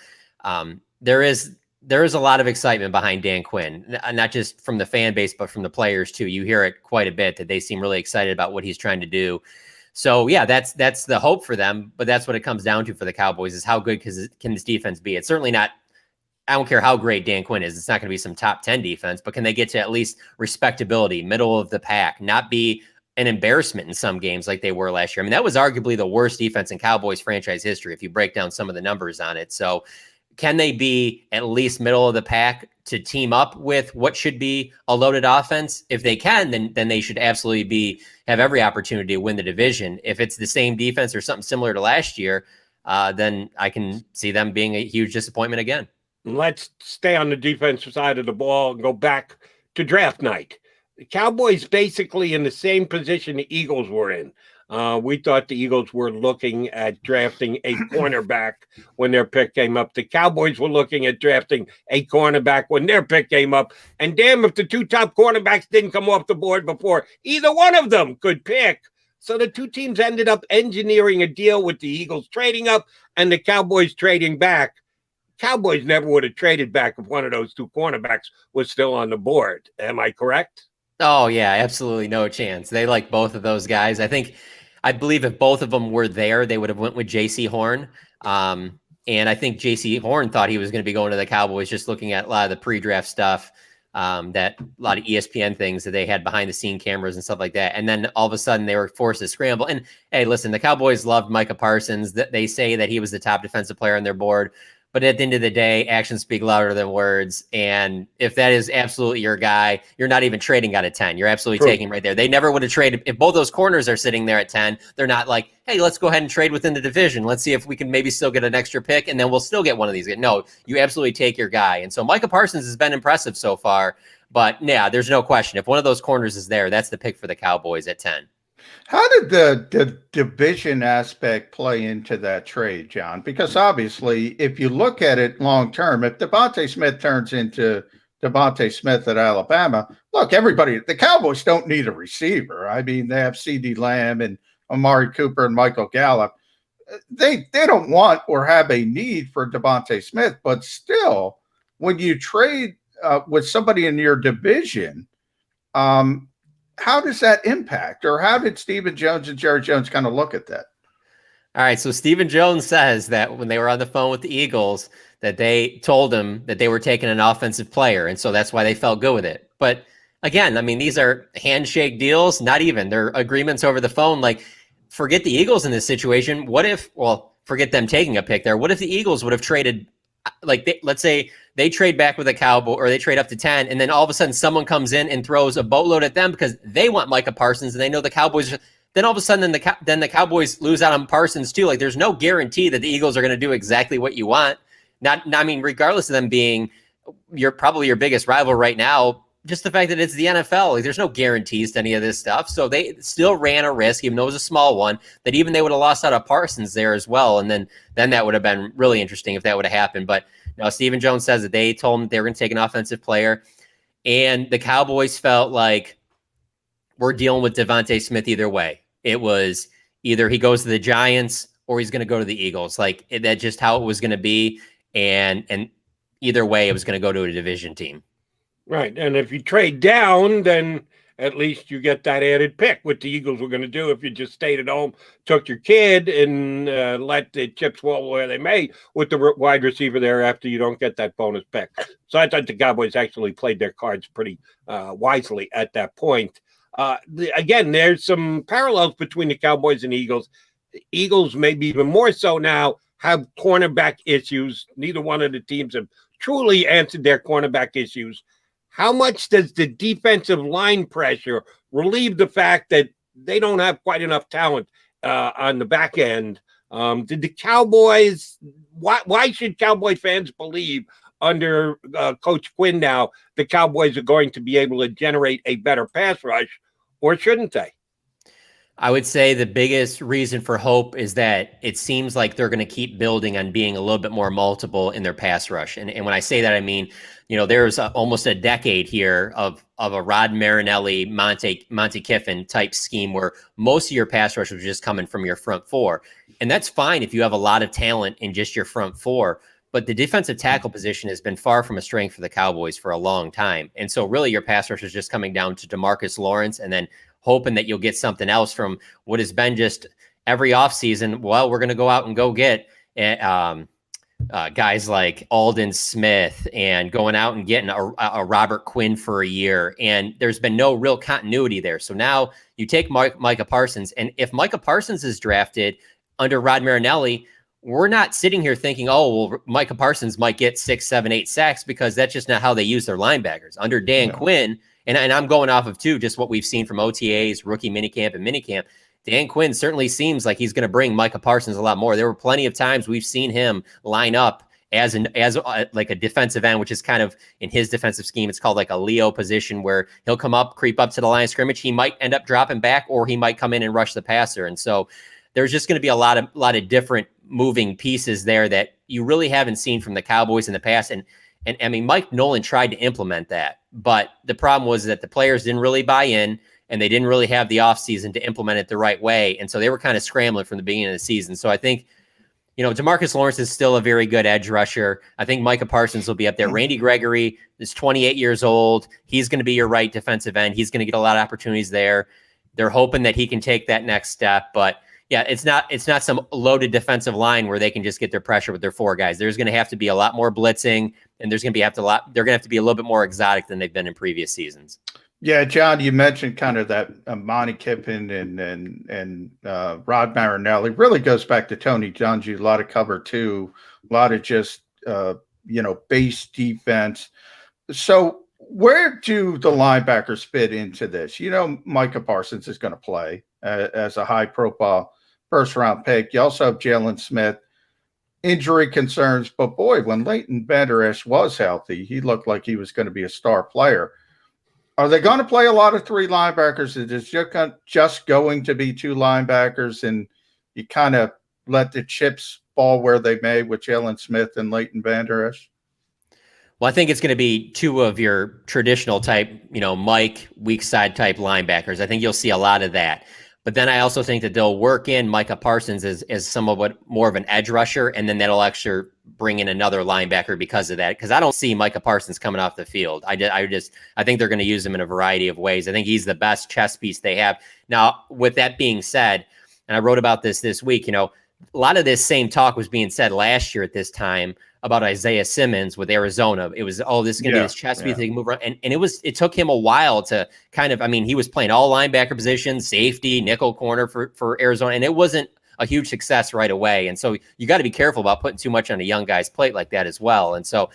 there is a lot of excitement behind Dan Quinn, not just from the fan base, but from the players too. You hear it quite a bit that they seem really excited about what he's trying to do. So yeah, that's the hope for them, but that's what it comes down to for the Cowboys is how good can this defense be? It's certainly not, I don't care how great Dan Quinn is. It's not going to be some top 10 defense, but can they get to at least respectability, middle of the pack, not be an embarrassment in some games like they were last year? I mean, that was arguably the worst defense in Cowboys franchise history if you break down some of the numbers on it. So can they be at least middle of the pack to team up with what should be a loaded offense? If they can, then they should absolutely have every opportunity to win the division. If it's the same defense or something similar to last year, then I can see them being a huge disappointment again. Let's stay on the defensive side of the ball and go back to draft night. The Cowboys basically in the same position the Eagles were in. We thought the Eagles were looking at drafting a cornerback when their pick came up. The Cowboys were looking at drafting a cornerback when their pick came up. And damn if the two top cornerbacks didn't come off the board before either one of them could pick. So the two teams ended up engineering a deal with the Eagles trading up and the Cowboys trading back. Cowboys never would have traded back if one of those two cornerbacks was still on the board. Am I correct? Oh, yeah, absolutely no chance. They like both of those guys. I believe if both of them were there, they would have went with J.C. Horn. And I think J.C. Horn thought he was going to be going to the Cowboys, just looking at a lot of the pre-draft stuff, that a lot of ESPN things that they had behind the scene cameras and stuff like that. And then all of a sudden they were forced to scramble. And hey, listen, the Cowboys loved Micah Parsons. They say that he was the top defensive player on their board. But at the end of the day, actions speak louder than words. And if that is absolutely your guy, you're not even trading out of 10. You're absolutely taking right there. They never would have traded. If both those corners are sitting there at 10, they're not like, hey, let's go ahead and trade within the division. Let's see if we can maybe still get an extra pick, and then we'll still get one of these. No, you absolutely take your guy. And so Micah Parsons has been impressive so far. But yeah, there's no question. If one of those corners is there, that's the pick for the Cowboys at 10. How did the division aspect play into that trade, John? Because obviously, if you look at it long term, if Devontae Smith turns into Devontae Smith at Alabama, look, the Cowboys don't need a receiver. I mean, they have CeeDee Lamb and Amari Cooper and Michael Gallup. They don't want or have a need for Devontae Smith, but still, when you trade with somebody in your division, how does that impact, or how did Stephen Jones and Jerry Jones kind of look at that? All right, so Stephen Jones says that when they were on the phone with the Eagles, that they told him that they were taking an offensive player, and so that's why they felt good with it. But again, I mean, these are handshake deals, not even. They're agreements over the phone. Like, forget the Eagles in this situation. What if, well, forget them taking a pick there. What if the Eagles would have traded, like, let's say they trade back with a Cowboy, or they trade up to 10, and then all of a sudden someone comes in and throws a boatload at them because they want Micah Parsons, and they know the Cowboys. Then all of a sudden, then the Cowboys lose out on Parsons too. Like, there's no guarantee that the Eagles are going to do exactly what you want. I mean, regardless of them being probably your biggest rival right now, just the fact that it's the NFL, like, there's no guarantees to any of this stuff. So they still ran a risk, even though it was a small one, that even they would have lost out on Parsons there as well. And then that would have been really interesting if that would have happened. But no, Stephen Jones says that they told him they were going to take an offensive player. And the Cowboys felt like, we're dealing with Devontae Smith either way. It was either he goes to the Giants or he's going to go to the Eagles. Like, that's just how it was going to be. And either way, it was going to go to a division team. Right. And if you trade down, then at least you get that added pick. What the Eagles were going to do if you just stayed at home, took your kid, and let the chips fall where they may with the wide receiver there after you don't get that bonus pick. So I thought the Cowboys actually played their cards pretty wisely at that point. Again, there's some parallels between the Cowboys and Eagles. The Eagles, maybe even more so now, have cornerback issues. Neither one of the teams have truly answered their cornerback issues. How much does the defensive line pressure relieve the fact that they don't have quite enough talent on the back end? Did the Cowboys, why should Cowboy fans believe under Coach Quinn now the Cowboys are going to be able to generate a better pass rush, or shouldn't they? I would say the biggest reason for hope is that it seems like they're going to keep building on being a little bit more multiple in their pass rush. And when I say that, I mean, there's almost a decade here of a Rod Marinelli, Monte Kiffin type scheme where most of your pass rush was just coming from your front four. And that's fine if you have a lot of talent in just your front four. But the defensive tackle position has been far from a strength for the Cowboys for a long time. And so really your pass rush is just coming down to DeMarcus Lawrence and then hoping that you'll get something else from what has been just every offseason. Well, we're going to go out and go get guys like Aldon Smith and going out and getting a Robert Quinn for a year. And there's been no real continuity there. So now you take Micah Parsons. And if Micah Parsons is drafted under Rod Marinelli, we're not sitting here thinking, oh, well, Micah Parsons might get 6, 7, 8 sacks, because that's just not how they use their linebackers. Under Dan Quinn, and I'm going off of, too, just what we've seen from OTAs, rookie minicamp, and minicamp, Dan Quinn certainly seems like he's going to bring Micah Parsons a lot more. There were plenty of times we've seen him line up as like a defensive end, which is kind of in his defensive scheme. It's called like a Leo position, where he'll come up, creep up to the line of scrimmage. He might end up dropping back, or he might come in and rush the passer. And so there's just going to be a lot of different moving pieces there that you really haven't seen from the Cowboys in the past. And I mean, Mike Nolan tried to implement that, but the problem was that the players didn't really buy in, and they didn't really have the offseason to implement it the right way. And so they were kind of scrambling from the beginning of the season. So I think, DeMarcus Lawrence is still a very good edge rusher. I think Micah Parsons will be up there. Randy Gregory is 28 years old. He's going to be your right defensive end. He's going to get a lot of opportunities there. They're hoping that he can take that next step, but yeah, it's not some loaded defensive line where they can just get their pressure with their 4 guys. There's going to have to be a lot more blitzing, and they're going to have to be a little bit more exotic than they've been in previous seasons. Yeah, John, you mentioned kind of that Monte Kiffin and Rod Marinelli. Really goes back to Tony Dungy. A lot of cover two, a lot of just base defense. So where do the linebackers fit into this? Micah Parsons is going to play as a high-profile first-round pick. You also have Jalen Smith. Injury concerns, but boy, when Leighton Vander Esch was healthy, he looked like he was going to be a star player. Are they going to play a lot of 3 linebackers? Is it just going to be 2 linebackers, and you kind of let the chips fall where they may with Jalen Smith and Leighton Vander Esch? Well, I think it's going to be 2 of your traditional type, Mike, weak side type linebackers. I think you'll see a lot of that. But then I also think that they'll work in Micah Parsons as somewhat more of an edge rusher, and then that'll actually bring in another linebacker because of that. Because I don't see Micah Parsons coming off the field. I think they're going to use him in a variety of ways. I think he's the best chess piece they have. Now, with that being said, and I wrote about this week, a lot of this same talk was being said last year at this time about Isaiah Simmons with Arizona. It was, this is going to be this chess piece that can move around. And it took him a while to kind of, he was playing all linebacker positions, safety, nickel corner for Arizona, and it wasn't a huge success right away. And so you got to be careful about putting too much on a young guy's plate like that as well. And so,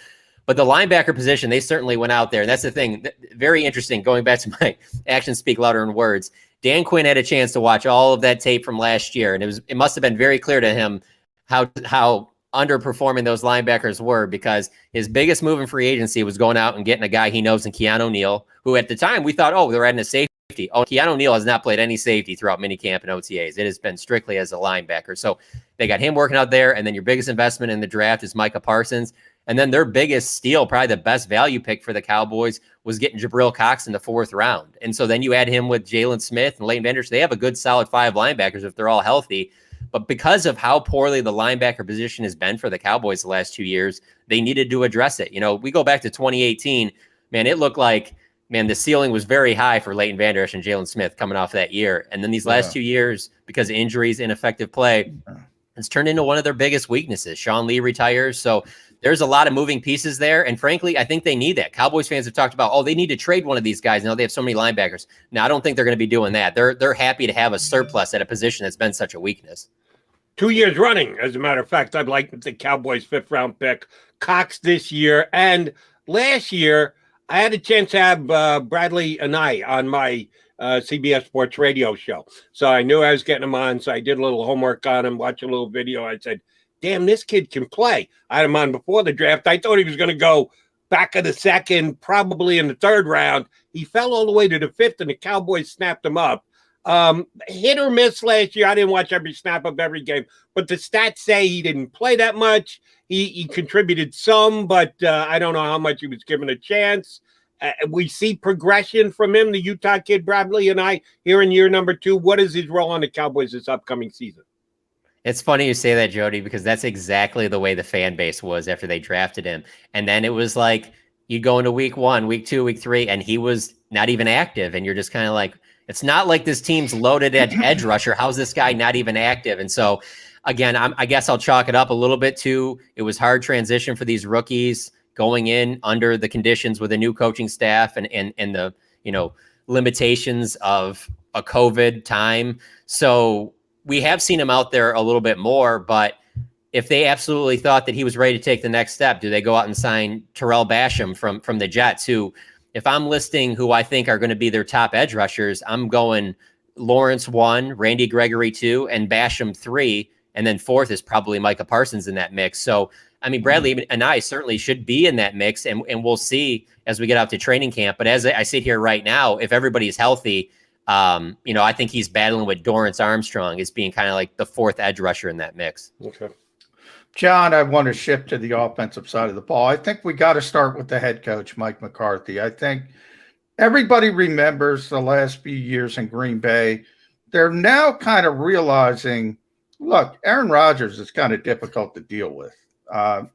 But the linebacker position, they certainly went out there. And that's the thing. Very interesting. Going back to my actions speak louder than words. Dan Quinn had a chance to watch all of that tape from last year, and it must have been very clear to him how underperforming those linebackers were, because his biggest move in free agency was going out and getting a guy he knows in Keanu Neal, who at the time we thought, oh, they're adding a safety. Oh, Keanu Neal has not played any safety throughout minicamp and OTAs. It has been strictly as a linebacker. So they got him working out there, and then your biggest investment in the draft is Micah Parsons. And then their biggest steal, probably the best value pick for the Cowboys, was getting Jabril Cox in the 4th round. And so then you add him with Jalen Smith and Leighton Vander Esch. They have a good solid 5 linebackers if they're all healthy. But because of how poorly the linebacker position has been for the Cowboys the last 2 years, they needed to address it. You know, we go back to 2018, man, it looked like, man, the ceiling was very high for Leighton Vander Esch and Jalen Smith coming off that year. And then these last 2 years, because of injuries, ineffective play, it's turned into one of their biggest weaknesses. Sean Lee retires. So there's a lot of moving pieces there. And frankly, I think they need that. Cowboys fans have talked about, oh, they need to trade one of these guys. Now they have so many linebackers. Now, I don't think they're going to be doing that. They're happy to have a surplus at a position that's been such a weakness. 2 years running, as a matter of fact. I'd like the Cowboys' 5th round pick, Cox, this year. And last year, I had a chance to have Bradley and I on my CBS Sports radio show. So I knew I was getting him on. So I did a little homework on him, watched a little video. I said, damn, this kid can play. I had him on before the draft. I thought he was going to go back of the 2nd, probably in the 3rd round. He fell all the way to the 5th, and the Cowboys snapped him up. Hit or miss last year. I didn't watch every snap of every game, but the stats say he didn't play that much. He contributed some, but I don't know how much he was given a chance. We see progression from him, the Utah kid, Bradley and I, here in year number 2. What is his role on the Cowboys this upcoming season? It's funny you say that, Jody, because that's exactly the way the fan base was after they drafted him. And then it was like you go into week 1, week 2, week 3, and he was not even active. And you're just kind of like, it's not like this team's loaded edge rusher. How's this guy not even active? And so, again, I guess I'll chalk it up a little bit to it was hard transition for these rookies going in under the conditions with a new coaching staff and the, you know, limitations of a COVID time. So we have seen him out there a little bit more, but if they absolutely thought that he was ready to take the next step, do they go out and sign Terrell Basham from the Jets, who, if I'm listing who I think are going to be their top edge rushers, I'm going Lawrence 1, Randy Gregory 2, and Basham 3, and then 4th is probably Micah Parsons in that mix. So, I mean, Bradley and I certainly should be in that mix, and we'll see as we get out to training camp. But as I sit here right now, if everybody's healthy, you know, I think he's battling with Dorrance Armstrong as being kind of like the 4th edge rusher in that mix. Okay. John, I want to shift to the offensive side of the ball. I think we got to start with the head coach, Mike McCarthy. I think everybody remembers the last few years in Green Bay. They're now kind of realizing, look, Aaron Rodgers is kind of difficult to deal with.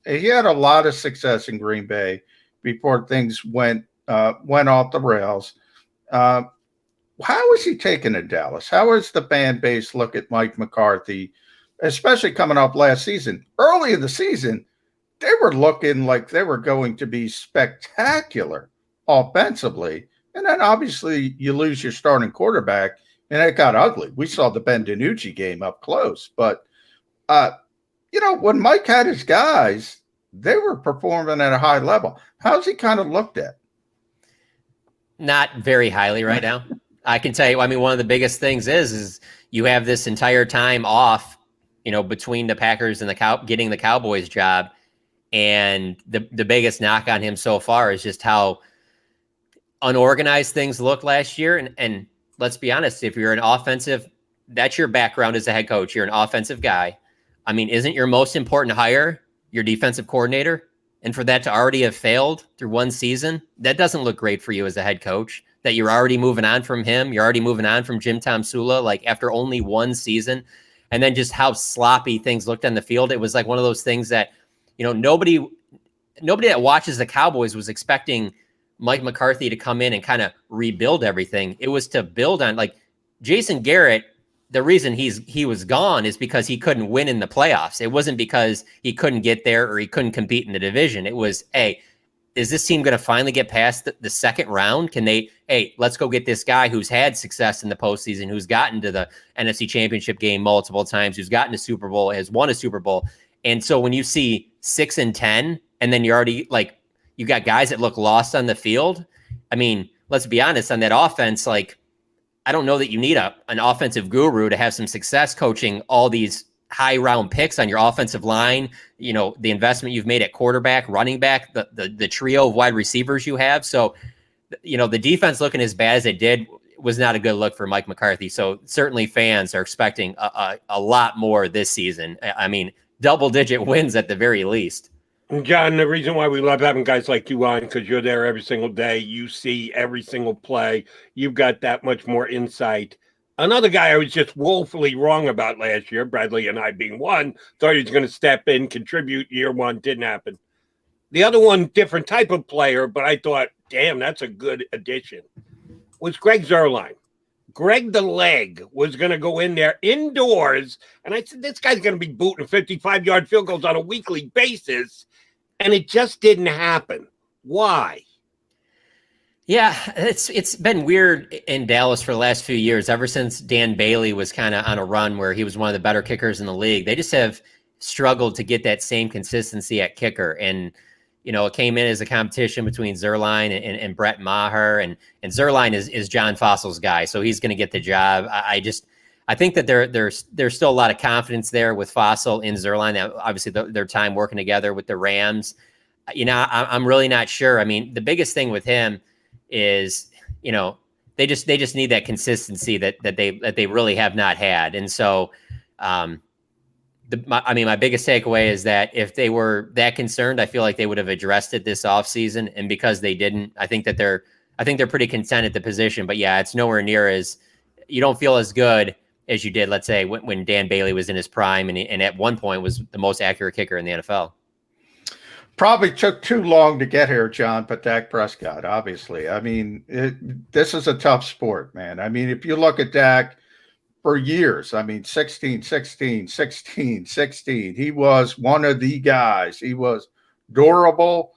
He had a lot of success in Green Bay before things went off the rails. How is he taken in Dallas? How is the fan base look at Mike McCarthy, especially coming off last season? Early in the season, they were looking like they were going to be spectacular offensively. And then obviously you lose your starting quarterback, and it got ugly. We saw the Ben DiNucci game up close. But, you know, when Mike had his guys, they were performing at a high level. How's he kind of looked at? Not very highly right now. I can tell you, I mean, one of the biggest things is you have this entire time off, you know, between the Packers and getting the Cowboys job. And the biggest knock on him so far is just how unorganized things looked last year. And let's be honest, if you're an offensive, that's your background as a head coach. You're an offensive guy. I mean, isn't your most important hire your defensive coordinator? And for that to already have failed through one season, that doesn't look great for you as a head coach, that you're already moving on from him. You're already moving on from Jim Tomsula, like after only one season. And then just how sloppy things looked on the field. It was like one of those things that, you know, nobody that watches the Cowboys was expecting Mike McCarthy to come in and kind of rebuild everything. It was to build on, like, Jason Garrett. The reason he was gone is because he couldn't win in the playoffs. It wasn't because he couldn't get there or he couldn't compete in the division. It was, hey, is this team going to finally get past the second round? Can they, hey, let's go get this guy who's had success in the postseason, who's gotten to the NFC Championship game multiple times, who's gotten to Super Bowl, has won a Super Bowl. And so when you see 6-10, and then you're already like You got guys that look lost on the field. I mean, let's be honest, on that offense, like, I don't know that you need an offensive guru to have some success coaching all these high round picks on your offensive line. You know, the investment you've made at quarterback, running back, the trio of wide receivers you have. So, you know, the defense looking as bad as it did was not a good look for Mike McCarthy. So certainly fans are expecting a lot more this season. I mean, double-digit wins at the very least. John, the reason why we love having guys like you on, because you're there every single day. You see every single play. You've got that much more insight. Another guy I was just woefully wrong about last year, Bradley and I being one, thought he was going to step in, contribute year one, didn't happen. The other one, different type of player, but I thought, damn, that's a good addition, was Greg Zuerlein. Greg the Leg was going to go in there indoors, and I said, this guy's going to be booting 55-yard field goals on a weekly basis, and it just didn't happen. Why? Yeah, it's been weird in Dallas for the last few years, ever since Dan Bailey was kind of on a run where he was one of the better kickers in the league. They just have struggled to get that same consistency at kicker. And, you know, it came in as a competition between Zuerlein and Brett Maher, and Zuerlein is John Fossil's guy, so he's going to get the job. I think that there's still a lot of confidence there with Fossil in Zuerlein. Obviously, their time working together with the Rams, you know, I'm really not sure. I mean, the biggest thing with him is, you know, they just need that consistency that they really have not had. And so, my biggest takeaway is that if they were that concerned, I feel like they would have addressed it this offseason. And because they didn't, I think they're pretty content at the position. But yeah, it's nowhere near as, you don't feel as good as you did, let's say, when Dan Bailey was in his prime and at one point was the most accurate kicker in the NFL. Probably took too long to get here, John, but Dak Prescott, obviously. I mean, this is a tough sport, man. I mean, if you look at Dak for years, I mean, 16, he was one of the guys. He was durable.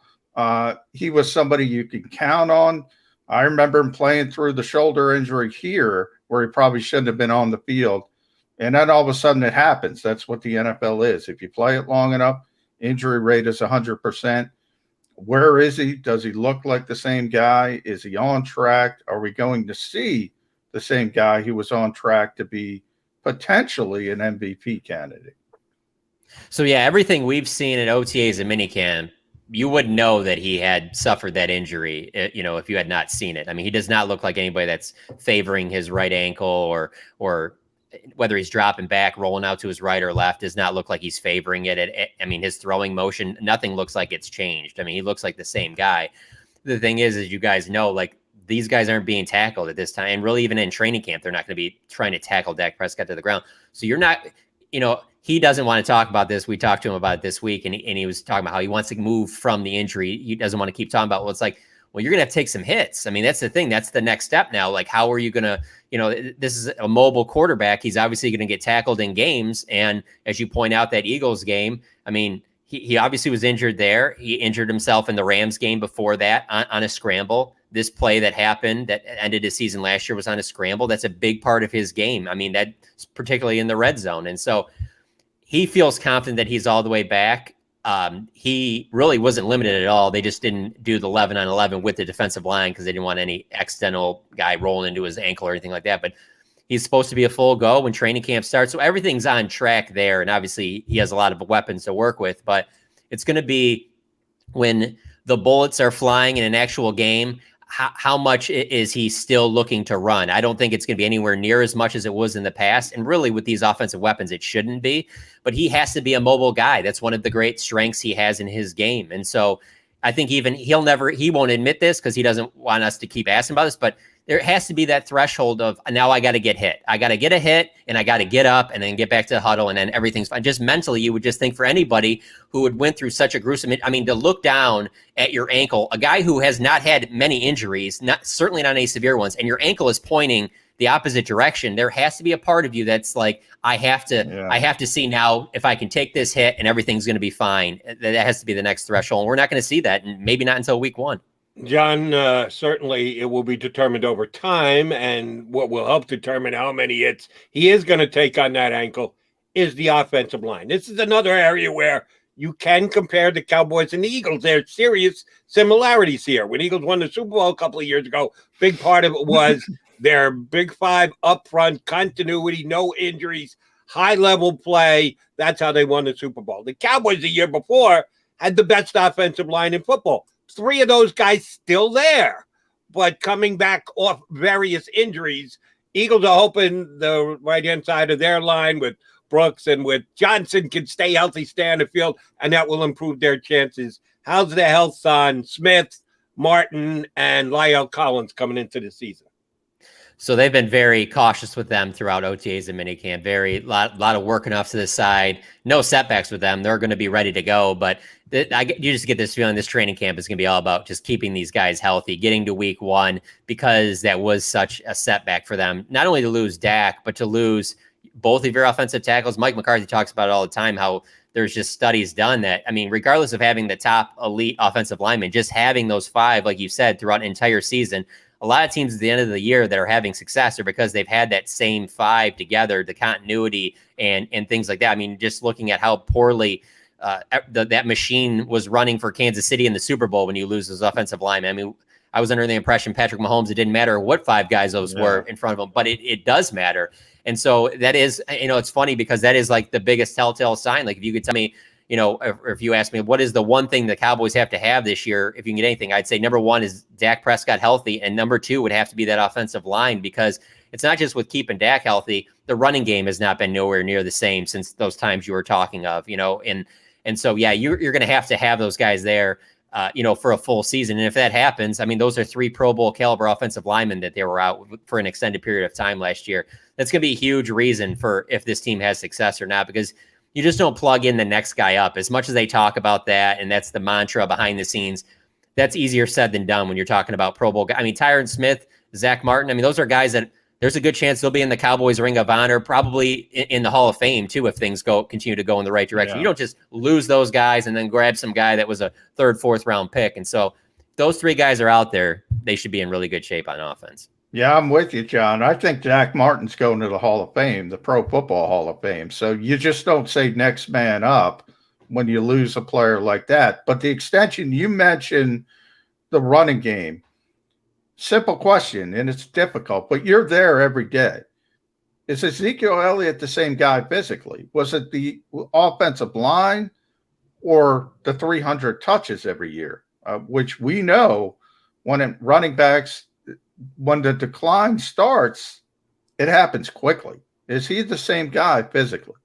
He was somebody you could count on. I remember him playing through the shoulder injury here where he probably shouldn't have been on the field. And then all of a sudden it happens. That's what the NFL is. If you play it long enough, injury rate is 100%. Where is he? Does he look like the same guy? Is he on track? Are we going to see the same guy who was on track to be potentially an MVP candidate? So yeah, everything we've seen at OTAs and minicamp, you wouldn't know that he had suffered that injury, you know, if you had not seen it. I mean, he does not look like anybody that's favoring his right ankle or whether he's dropping back, rolling out to his right or left, does not look like he's favoring it. I mean, his throwing motion, nothing looks like it's changed. I mean, he looks like the same guy. The thing is, as you guys know, like, these guys aren't being tackled at this time. And really, even in training camp, they're not going to be trying to tackle Dak Prescott to the ground. So you're not, you know, he doesn't want to talk about this. We talked to him about it this week, and he was talking about how he wants to move from the injury. He doesn't want to keep talking about, well, it's like, well, you're going to have to take some hits. I mean, that's the thing. That's the next step now. Like, how are you going to, you know, this is a mobile quarterback. He's obviously going to get tackled in games. And as you point out, that Eagles game, I mean, he obviously was injured there. He injured himself in the Rams game before that on a scramble. This play that happened that ended his season last year was on a scramble. That's a big part of his game. I mean, that's particularly in the red zone. And so he feels confident that he's all the way back. He really wasn't limited at all. They just didn't do the 11 on 11 with the defensive line because they didn't want any accidental guy rolling into his ankle or anything like that. But he's supposed to be a full go when training camp starts. So everything's on track there. And obviously he has a lot of weapons to work with, but it's going to be when the bullets are flying in an actual game, how much is he still looking to run? I don't think it's going to be anywhere near as much as it was in the past. And really with these offensive weapons, it shouldn't be, but he has to be a mobile guy. That's one of the great strengths he has in his game. And so I think even he won't admit this because he doesn't want us to keep asking about this, but there has to be that threshold of now I got to get hit. I got to get a hit and I got to get up and then get back to the huddle and then everything's fine. Just mentally, you would just think for anybody who had went through such a gruesome, I mean, to look down at your ankle, a guy who has not had many injuries, certainly not any severe ones, and your ankle is pointing the opposite direction. There has to be a part of you that's like, I have to see now if I can take this hit and everything's going to be fine. That has to be the next threshold. And we're not going to see that, and maybe not until week 1. John, certainly it will be determined over time, and what will help determine how many hits he is going to take on that ankle is the offensive line. This is another area where you can compare the Cowboys and the Eagles. There's serious similarities here. When Eagles won the Super Bowl a couple of years ago, big part of it was their big five up front, continuity, no injuries, high-level play. That's how they won the Super Bowl. The Cowboys the year before had the best offensive line in football. 3 of those guys still there, but coming back off various injuries. Eagles are hoping the right-hand side of their line with Brooks and with Johnson can stay healthy, stay on the field, and that will improve their chances. How's the health on Smith, Martin, and Lyle Collins coming into the season? So they've been very cautious with them throughout OTAs and minicamp. Very lot of working off to the side. No setbacks with them. They're going to be ready to go. But you just get this feeling this training camp is going to be all about just keeping these guys healthy, getting to week 1, because that was such a setback for them. Not only to lose Dak, but to lose both of your offensive tackles. Mike McCarthy talks about it all the time, how there's just studies done that, I mean, regardless of having the top elite offensive linemen, just having those 5, like you said, throughout an entire season. A lot of teams at the end of the year that are having success are because they've had that same 5 together, the continuity and things like that. I mean, just looking at how poorly that machine was running for Kansas City in the Super Bowl when you lose those offensive linemen. I mean, I was under the impression Patrick Mahomes, it didn't matter what 5 guys those were in front of him, but it does matter. And so that is, it's funny because that is like the biggest telltale sign. Like if you could tell me, or if you ask me, what is the one thing the Cowboys have to have this year, if you can get anything, I'd say number 1 is Dak Prescott healthy. And number 2 would have to be that offensive line, because it's not just with keeping Dak healthy. The running game has not been nowhere near the same since those times you were talking of, and so, yeah, you're going to have those guys there, for a full season. And if that happens, I mean, those are 3 Pro Bowl caliber offensive linemen that they were out for an extended period of time last year. That's going to be a huge reason for if this team has success or not, because you just don't plug in the next guy up. As much as they talk about that, and that's the mantra behind the scenes, that's easier said than done when you're talking about Pro Bowl guys. I mean, Tyron Smith, Zach Martin, I mean, those are guys that there's a good chance they'll be in the Cowboys Ring of Honor, probably in the Hall of Fame too, if things continue to go in the right direction. Yeah. You don't just lose those guys and then grab some guy that was a 3rd, 4th round pick. And so those 3 guys are out there. They should be in really good shape on offense. Yeah, I'm with you, John. I think Jack Martin's going to the Hall of Fame, the Pro Football Hall of Fame. So you just don't say next man up when you lose a player like that. But the extension, you mentioned the running game. Simple question, and it's difficult, but you're there every day. Is Ezekiel Elliott the same guy physically? Was it the offensive line or the 300 touches every year, which we know running backs, when the decline starts, it happens quickly. Is he the same guy physically?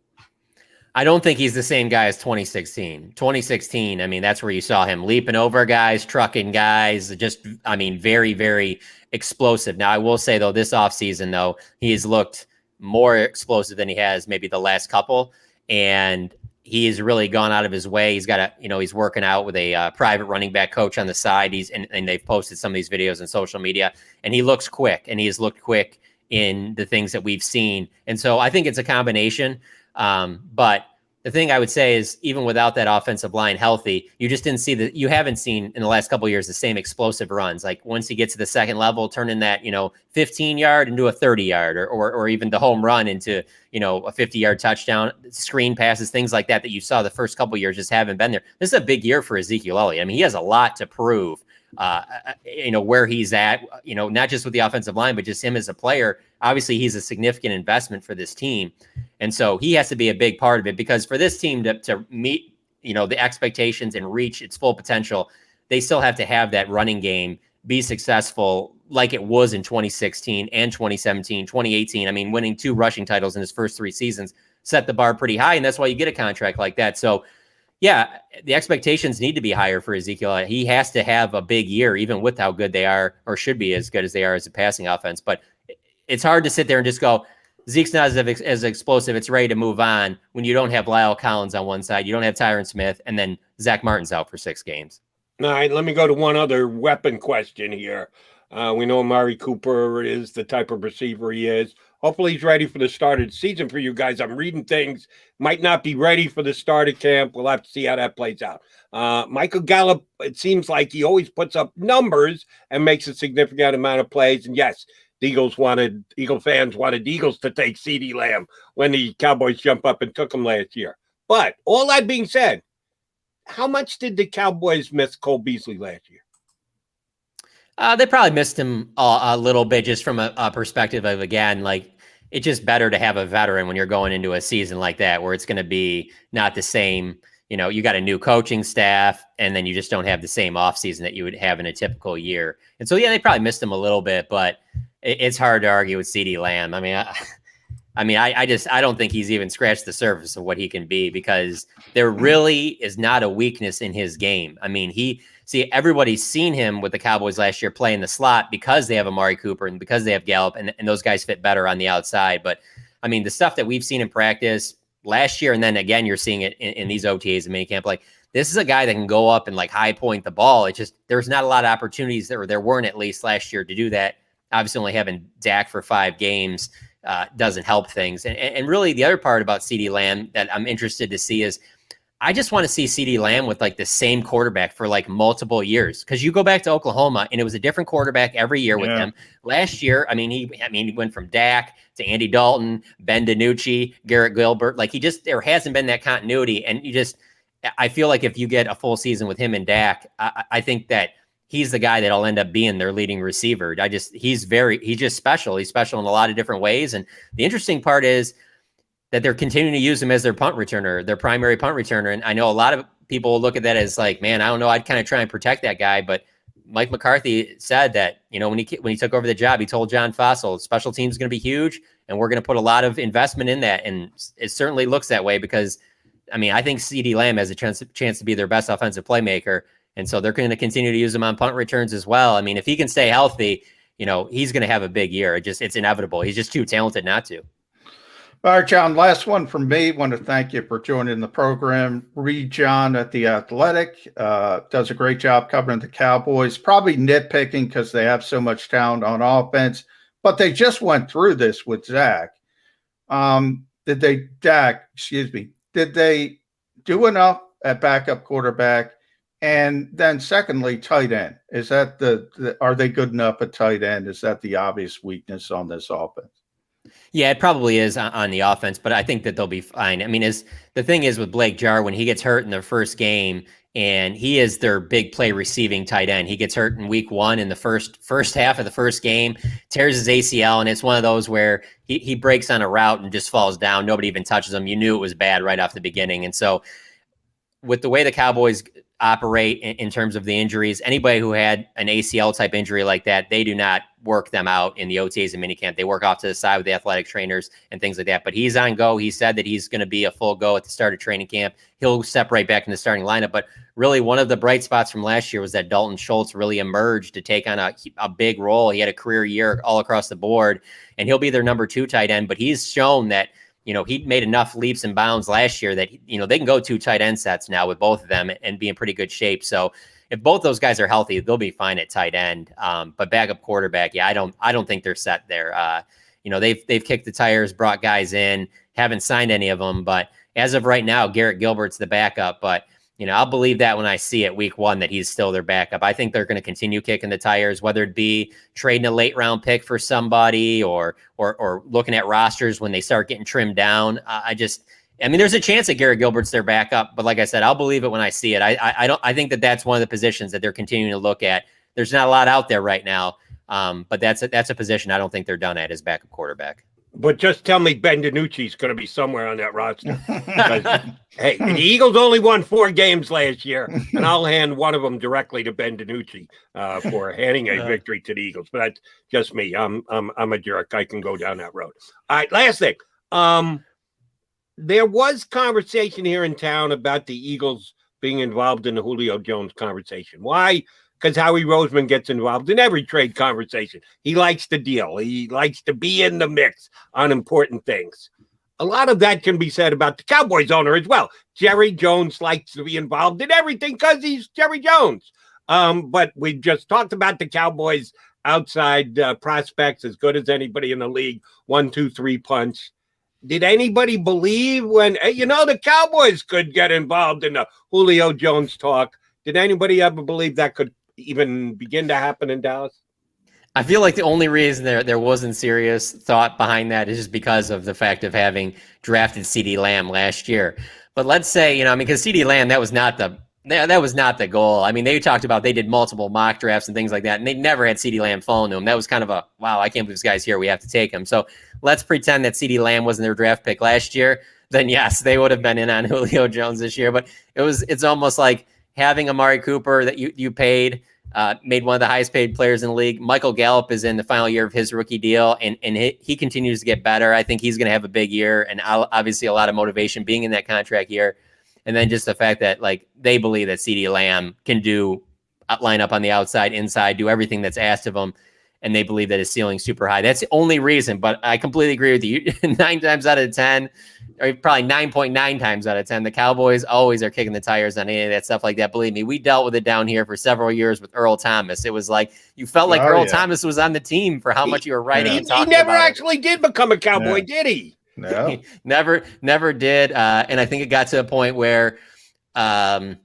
I don't think he's the same guy as 2016. 2016, I mean, that's where you saw him leaping over guys, trucking guys, just, I mean, very, very explosive. Now, I will say, though, this offseason, though, he's looked more explosive than he has maybe the last couple, and he's really gone out of his way. He's got he's working out with a private running back coach on the side. And they've posted some of these videos on social media, and he looks quick, and he has looked quick in the things that we've seen. And so I think it's a combination. But the thing I would say is, even without that offensive line healthy, you just didn't see you haven't seen in the last couple of years the same explosive runs. Like once he gets to the second level, turning that 15-yard into a 30-yard, or even the home run into a 50-yard touchdown, screen passes, things like that you saw the first couple of years just haven't been there. This is a big year for Ezekiel Elliott. I mean, he has a lot to prove. Where he's at, not just with the offensive line, but just him as a player. Obviously, he's a significant investment for this team. And so he has to be a big part of it, because for this team to meet, the expectations and reach its full potential, they still have to have that running game be successful like it was in 2016 and 2017, 2018. I mean, winning 2 rushing titles in his first 3 seasons set the bar pretty high, and that's why you get a contract like that. So yeah, the expectations need to be higher for Ezekiel. He has to have a big year, even with how good they are, or should be as good as they are as a passing offense. But it's hard to sit there and just go, Zeke's not as explosive, it's ready to move on, when you don't have Lyle Collins on one side, you don't have Tyron Smith, and then Zach Martin's out for 6 games. All right, let me go to one other weapon question here. We know Amari Cooper is the type of receiver he is. Hopefully he's ready for the start of the season for you guys. I'm reading things. Might not be ready for the start of camp. We'll have to see how that plays out. Michael Gallup, it seems like he always puts up numbers and makes a significant amount of plays. And yes, the Eagle fans wanted the Eagles to take CeeDee Lamb when the Cowboys jump up and took him last year. But all that being said, How much did the Cowboys miss Cole Beasley last year? They probably missed him a little bit, just from a perspective of, again, like, it's just better to have a veteran when you're going into a season like that, where it's going to be not the same. You know, you got a new coaching staff, and then you just don't have the same offseason that you would have in a typical year. And so, yeah, they probably missed him a little bit, but it's hard to argue with CeeDee Lamb. I don't think he's even scratched the surface of what he can be, because there really is not a weakness in his game. I mean, everybody's seen him with the Cowboys last year play in the slot because they have Amari Cooper and because they have Gallup, and those guys fit better on the outside. But I mean, the stuff that we've seen in practice last year, and then again, you're seeing it in these OTAs and minicamp, like, this is a guy that can go up and like high point the ball. It's just, there's not a lot of opportunities there weren't, at least last year, to do that. Obviously, only having Dak for 5 games doesn't help things. And really, the other part about CeeDee Lamb that I'm interested to see is, I just want to see CeeDee Lamb with like the same quarterback for like multiple years. Because you go back to Oklahoma and it was a different quarterback every year with him. Last year, he went from Dak to Andy Dalton, Ben DiNucci, Garrett Gilbert. Like, there hasn't been that continuity. And I feel like if you get a full season with him and Dak, I think that he's the guy that'll end up being their leading receiver. He's just special. He's special in a lot of different ways. And the interesting part is that they're continuing to use him as their punt returner, their primary punt returner. And I know a lot of people will look at that as like, man, I don't know, I'd kind of try and protect that guy. But Mike McCarthy said that, when he took over the job, he told John Fossil, special teams is going to be huge, and we're going to put a lot of investment in that. And it certainly looks that way, because, I think CeeDee Lamb has a chance to be their best offensive playmaker. And so they're going to continue to use him on punt returns as well. If he can stay healthy, he's going to have a big year. It's inevitable. He's just too talented not to. All right, John, last one from me. Want to thank you for joining the program. Read John at The Athletic. Does a great job covering the Cowboys. Probably nitpicking because they have so much talent on offense, but they just went through this with Zach. Did they do enough at backup quarterback? And then secondly, tight end. Is that are they good enough at tight end? Is that the obvious weakness on this offense? Yeah, it probably is on the offense, but I think that they'll be fine. The thing is with Blake Jarr, when he gets hurt in their first game, and he is their big play receiving tight end, he gets hurt in week 1 in the first half of the first game, tears his ACL, and it's one of those where he breaks on a route and just falls down. Nobody even touches him. You knew it was bad right off the beginning. And so with the way the Cowboys operate in terms of the injuries, anybody who had an ACL type injury like that, they do not work them out in the OTAs and minicamp. They work off to the side with the athletic trainers and things like that. But he's on go. He said that he's going to be a full go at the start of training camp. He'll step right back in the starting lineup. But really, one of the bright spots from last year was that Dalton Schultz really emerged to take on a big role. He had a career year all across the board, and he'll be their number 2 tight end. But he's shown that, he made enough leaps and bounds last year that, they can go 2 tight end sets now with both of them and be in pretty good shape. So if both those guys are healthy, they'll be fine at tight end. But backup quarterback, I don't think they're set there. They've kicked the tires, brought guys in, haven't signed any of them. But as of right now, Garrett Gilbert's the backup. But I'll believe that when I see it week 1 that he's still their backup. I think they're going to continue kicking the tires, whether it be trading a late round pick for somebody or looking at rosters when they start getting trimmed down. There's a chance that Garrett Gilbert's their backup, but like I said, I'll believe it when I see it. I think that's one of the positions that they're continuing to look at. There's not a lot out there right now, but that's a position I don't think they're done at as backup quarterback. But just tell me Ben DiNucci's going to be somewhere on that roster. Hey, the Eagles only won 4 games last year, and I'll hand one of them directly to Ben DiNucci for handing a victory to the Eagles. But that's just me. I'm a jerk. I can go down that road. All right, last thing. There was conversation here in town about the Eagles being involved in the Julio Jones conversation. Why? Because Howie Roseman gets involved in every trade conversation. He likes the deal. He likes to be in the mix on important things. A lot of that can be said about the Cowboys owner as well. Jerry Jones likes to be involved in everything because he's Jerry Jones. But we just talked about the Cowboys outside prospects, as good as anybody in the league. 1, 2, 3 punch. Did anybody believe when, the Cowboys could get involved in the Julio Jones talk? Did anybody ever believe that could even begin to happen in Dallas? I feel like the only reason there wasn't serious thought behind that is just because of the fact of having drafted CeeDee Lamb last year. But let's say, because CeeDee Lamb, that was not the That was not the goal. I mean, they talked about they did multiple mock drafts and things like that, and they never had CeeDee Lamb falling to them. That was kind of a, wow, I can't believe this guy's here. We have to take him. So let's pretend that CeeDee Lamb wasn't their draft pick last year. Then yes, they would have been in on Julio Jones this year. But it's almost like having Amari Cooper that you paid, made one of the highest paid players in the league. Michael Gallup is in the final year of his rookie deal, and he continues to get better. I think he's going to have a big year, and obviously a lot of motivation being in that contract year. And then just the fact that like they believe that CeeDee Lamb can line up on the outside, inside, do everything that's asked of him. And they believe that his ceiling's super high. That's the only reason, but I completely agree with you. 9 times out of 10, or probably 9.9 times out of 10, the Cowboys always are kicking the tires on any of that stuff like that. Believe me, we dealt with it down here for several years with Earl Thomas. It was like, you felt like Earl Thomas was on the team for how much you were writing and talking about. He never actually did become a Cowboy, did he? No, never did. And I think it got to a point where, you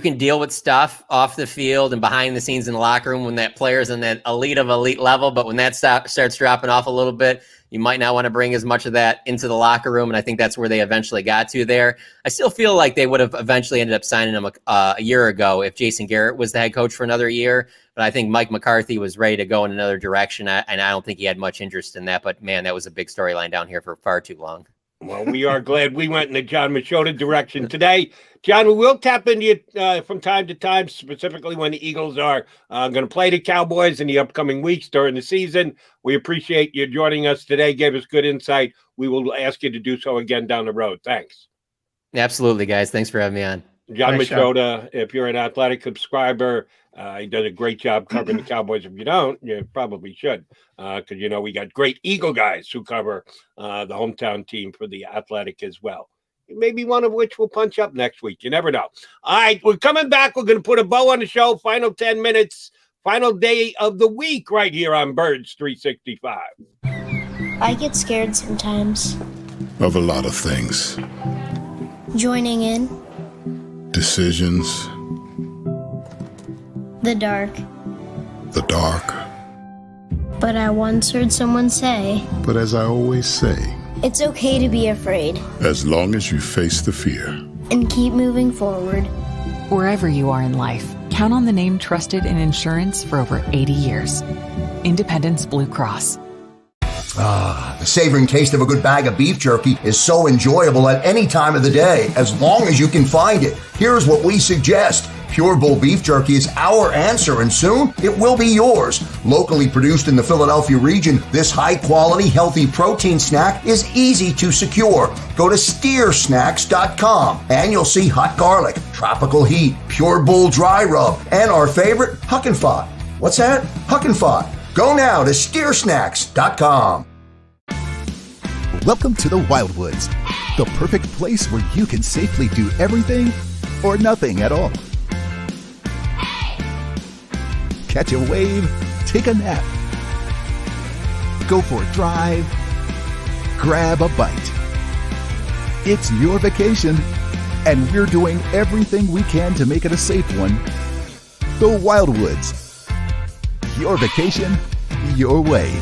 can deal with stuff off the field and behind the scenes in the locker room when that player's in that elite of elite level. But when that starts dropping off a little bit, you might not want to bring as much of that into the locker room. And I think that's where they eventually got to there. I still feel like they would have eventually ended up signing him a year ago if Jason Garrett was the head coach for another year. But I think Mike McCarthy was ready to go in another direction, and I don't think he had much interest in that. But, man, that was a big storyline down here for far too long. Well, we are glad we went in the John Machota direction today. John, we will tap into you from time to time, specifically when the Eagles are going to play the Cowboys in the upcoming weeks during the season. We appreciate you joining us today, gave us good insight. We will ask you to do so again down the road. Thanks. Absolutely, guys. Thanks for having me on. John Machota, if you're an Athletic subscriber, he does a great job covering the Cowboys. If you don't, you probably should, because, we got great Eagle guys who cover the hometown team for the Athletic as well. Maybe one of which will punch up next week. You never know. All right, we're coming back. We're going to put a bow on the show. Final 10 minutes, final day of the week right here on Birds 365. I get scared sometimes. Of a lot of things. Joining in. Decisions. The dark. The dark. But I once heard someone say, But as I always say, it's okay to be afraid. As long as you face the fear. And keep moving forward. Wherever you are in life, count on the name trusted in insurance for over 80 years. Independence Blue Cross. The savoring taste of a good bag of beef jerky is so enjoyable at any time of the day, as long as you can find it. Here's what we suggest. Pure Bull beef jerky is our answer, and soon it will be yours. Locally produced in the Philadelphia region, this high-quality, healthy protein snack is easy to secure. Go to steersnacks.com, and you'll see hot garlic, tropical heat, Pure Bull dry rub, and our favorite, Huck and Fod. What's that? Huck and Fod. Go now to steersnacks.com. Welcome to the Wildwoods, the perfect place where you can safely do everything or nothing at all. Catch a wave, take a nap, go for a drive, grab a bite. It's your vacation, and we're doing everything we can to make it a safe one. The Wildwoods. Your vacation, your way.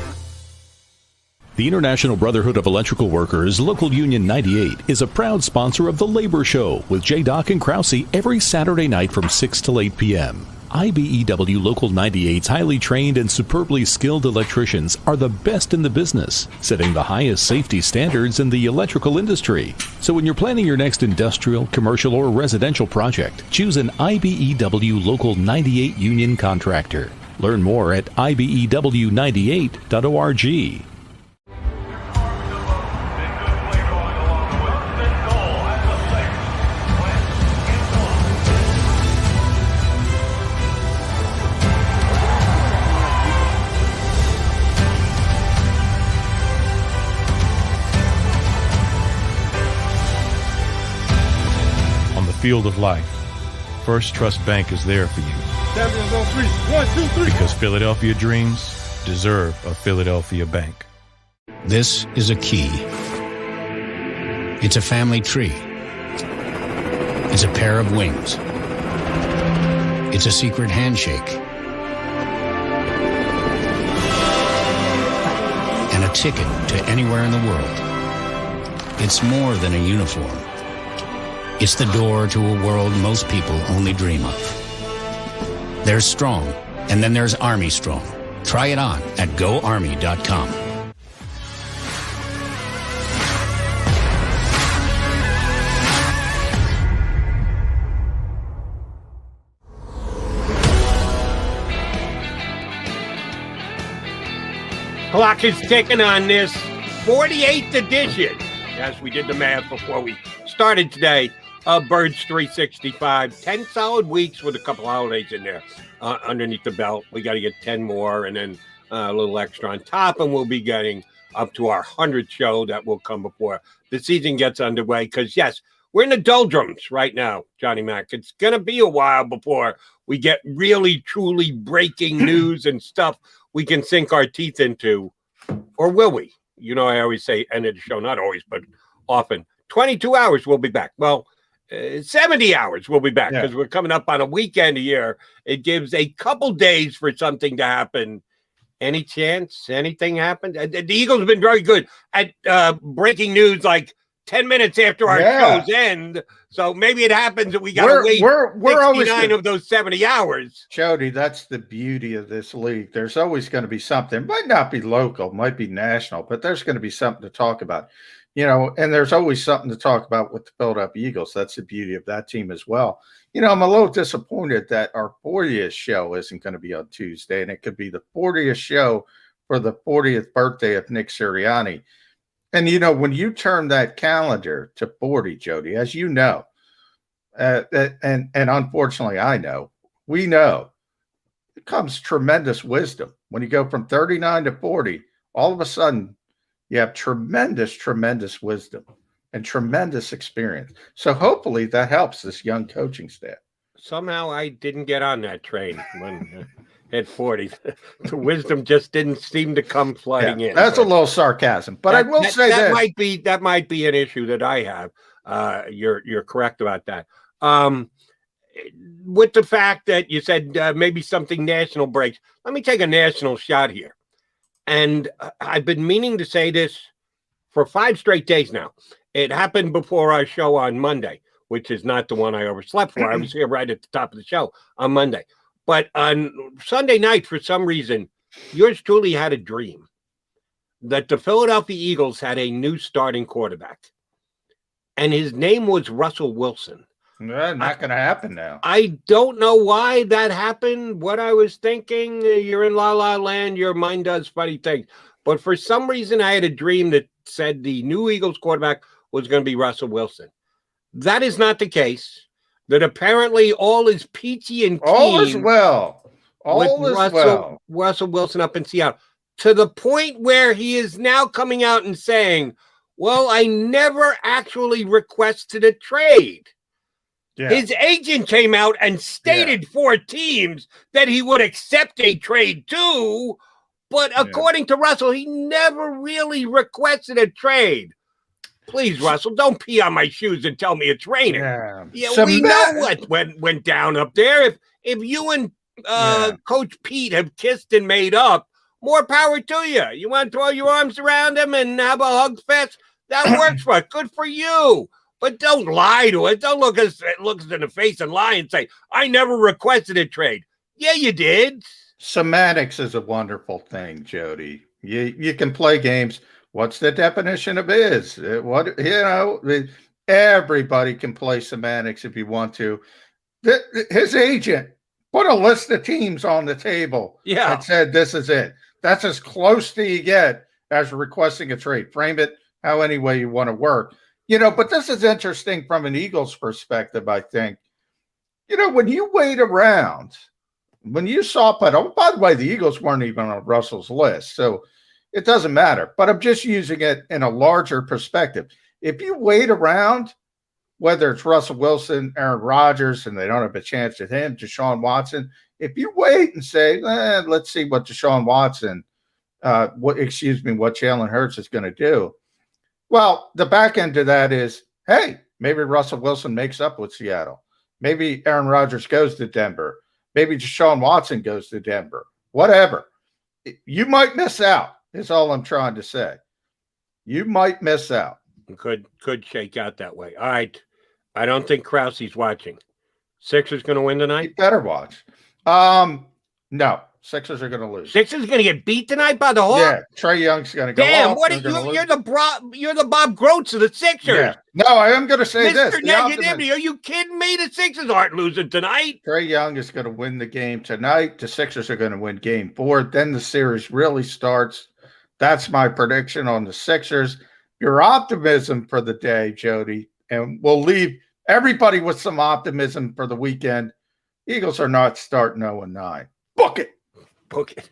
The International Brotherhood of Electrical Workers, Local Union 98, is a proud sponsor of The Labor Show with J. Doc and Krause every Saturday night from 6 till 8 p.m. IBEW Local 98's highly trained and superbly skilled electricians are the best in the business, setting the highest safety standards in the electrical industry. So when you're planning your next industrial, commercial, or residential project, choose an IBEW Local 98 union contractor. Learn more at ibew98.org. Field of life, First Trust Bank is there for you. Champions on 3. 1, 2, 3. Because Philadelphia dreams deserve a Philadelphia bank. This is a key. It's a family tree. It's a pair of wings. It's a secret handshake. And a ticket to anywhere in the world. It's more than a uniform. It's the door to a world most people only dream of. There's strong, and then there's Army Strong. Try it on at GoArmy.com. Clock is ticking on this 48th edition. Yes, we did the math before we started today. Birds 365. 10 solid weeks with a couple holidays in there underneath the belt. We got to get 10 more and then a little extra on top, and we'll be getting up to our 100th show that will come before the season gets underway. Because, yes, we're in the doldrums right now, Johnny Mac. It's going to be a while before we get really, truly breaking news and stuff we can sink our teeth into. Or will we? You know, I always say end of the show, not always, but often. 22 hours, we'll be back. Well, 70 hours, we'll be back because we're coming up on a weekend a year. It gives a couple days for something to happen. Any chance anything happened? The Eagles have been very good at breaking news like 10 minutes after our shows end. So maybe it happens that we got to wait we're always 69 of those 70 hours. Jody, that's the beauty of this league. There's always going to be something. It might not be local, might be national, but there's going to be something to talk about. You know, and there's always something to talk about with the Philadelphia Eagles. That's the beauty of that team as well. You know, I'm a little disappointed that our 40th show isn't going to be on Tuesday, and it could be the 40th show for the 40th birthday of Nick Sirianni. And, you know, when you turn that calendar to 40, Jody, as you know, and unfortunately I know, we know, it comes tremendous wisdom. When you go from 39 to 40, all of a sudden, you have tremendous, tremendous wisdom and tremendous experience. So hopefully that helps this young coaching staff. Somehow I didn't get on that train when at 40. The wisdom just didn't seem to come flooding in. That's a little sarcasm, but I will say that might be an issue that I have. You're correct about that. With the fact that you said maybe something national breaks, let me take a national shot here. And I've been meaning to say this for 5 straight days now. It happened before our show on Monday, which is not the one I overslept for. I was here right at the top of the show on Monday. But on Sunday night, for some reason, yours truly had a dream that the Philadelphia Eagles had a new starting quarterback. And his name was Russell Wilson. Not going to happen now. I don't know why that happened, what I was thinking. You're in la-la land. Your mind does funny things. But for some reason, I had a dream that said the new Eagles quarterback was going to be Russell Wilson. That is not the case. That apparently all is peachy and keen. All is well. All is well. Russell Wilson up in Seattle. To the point where he is now coming out and saying, well, I never actually requested a trade. Yeah. His agent came out and stated 4 teams that he would accept a trade to, but according to Russell, he never really requested a trade. Please, Russell, don't pee on my shoes and tell me it's raining. Yeah, we know what went down up there. If you and Coach Pete have kissed and made up, more power to you. You want to throw your arms around him and have a hug fest? That works for it. Good for you. But don't lie to it. Don't look us in the face and lie and say, I never requested a trade. Yeah, you did. Semantics is a wonderful thing, Jody. You can play games. What's the definition of is? Everybody can play semantics if you want to. His agent put a list of teams on the table and said, this is it. That's as close to you get as requesting a trade. Frame it how any way you want to work. You know, but this is interesting from an Eagles perspective, I think. You know, when you wait around, when you saw, by the way, the Eagles weren't even on Russell's list, so it doesn't matter. But I'm just using it in a larger perspective. If you wait around, whether it's Russell Wilson, Aaron Rodgers, and they don't have a chance at him, Deshaun Watson, if you wait and say, let's see what Deshaun Watson, what Jalen Hurts is going to do. Well, the back end of that is, hey, maybe Russell Wilson makes up with Seattle. Maybe Aaron Rodgers goes to Denver. Maybe Deshaun Watson goes to Denver. Whatever. You might miss out, is all I'm trying to say. You might miss out. Could shake out that way. All right. I don't think Krause's watching. Sixers going to win tonight? You better watch. No. Sixers are going to lose. Sixers going to get beat tonight by the Hawks? Yeah. Trae Young's going to go Damn, off. what are you? You're the Bob Grotz of the Sixers. Yeah. No, I am going to say this. Mr. Negativity, are you kidding me? The Sixers aren't losing tonight. Trae Young is going to win the game tonight. The Sixers are going to win game 4. Then the series really starts. That's my prediction on the Sixers. Your optimism for the day, Jody, and we'll leave everybody with some optimism for the weekend. Eagles are not starting 0-9. Book it. Book it.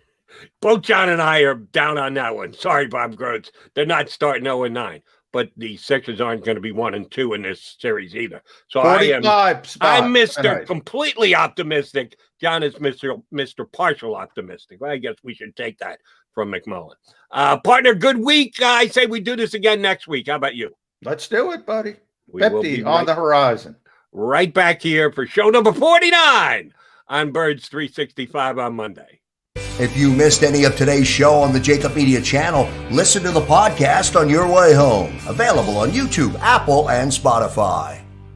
Both John and I are down on that one. Sorry, Bob Grotz. They're not starting 0-9. But the Sixers aren't going to be 1-2 in this series either. So I'm Mr. Completely optimistic. John is Mr. Partial optimistic. Well, I guess we should take that from McMullen. Partner, good week. I say we do this again next week. How about you? Let's do it, buddy. We 50 on the horizon. Right back here for show number 49 on Birds 365 on Monday. If you missed any of today's show on the JAKIB Media channel, listen to the podcast on your way home. Available on YouTube, Apple, and Spotify.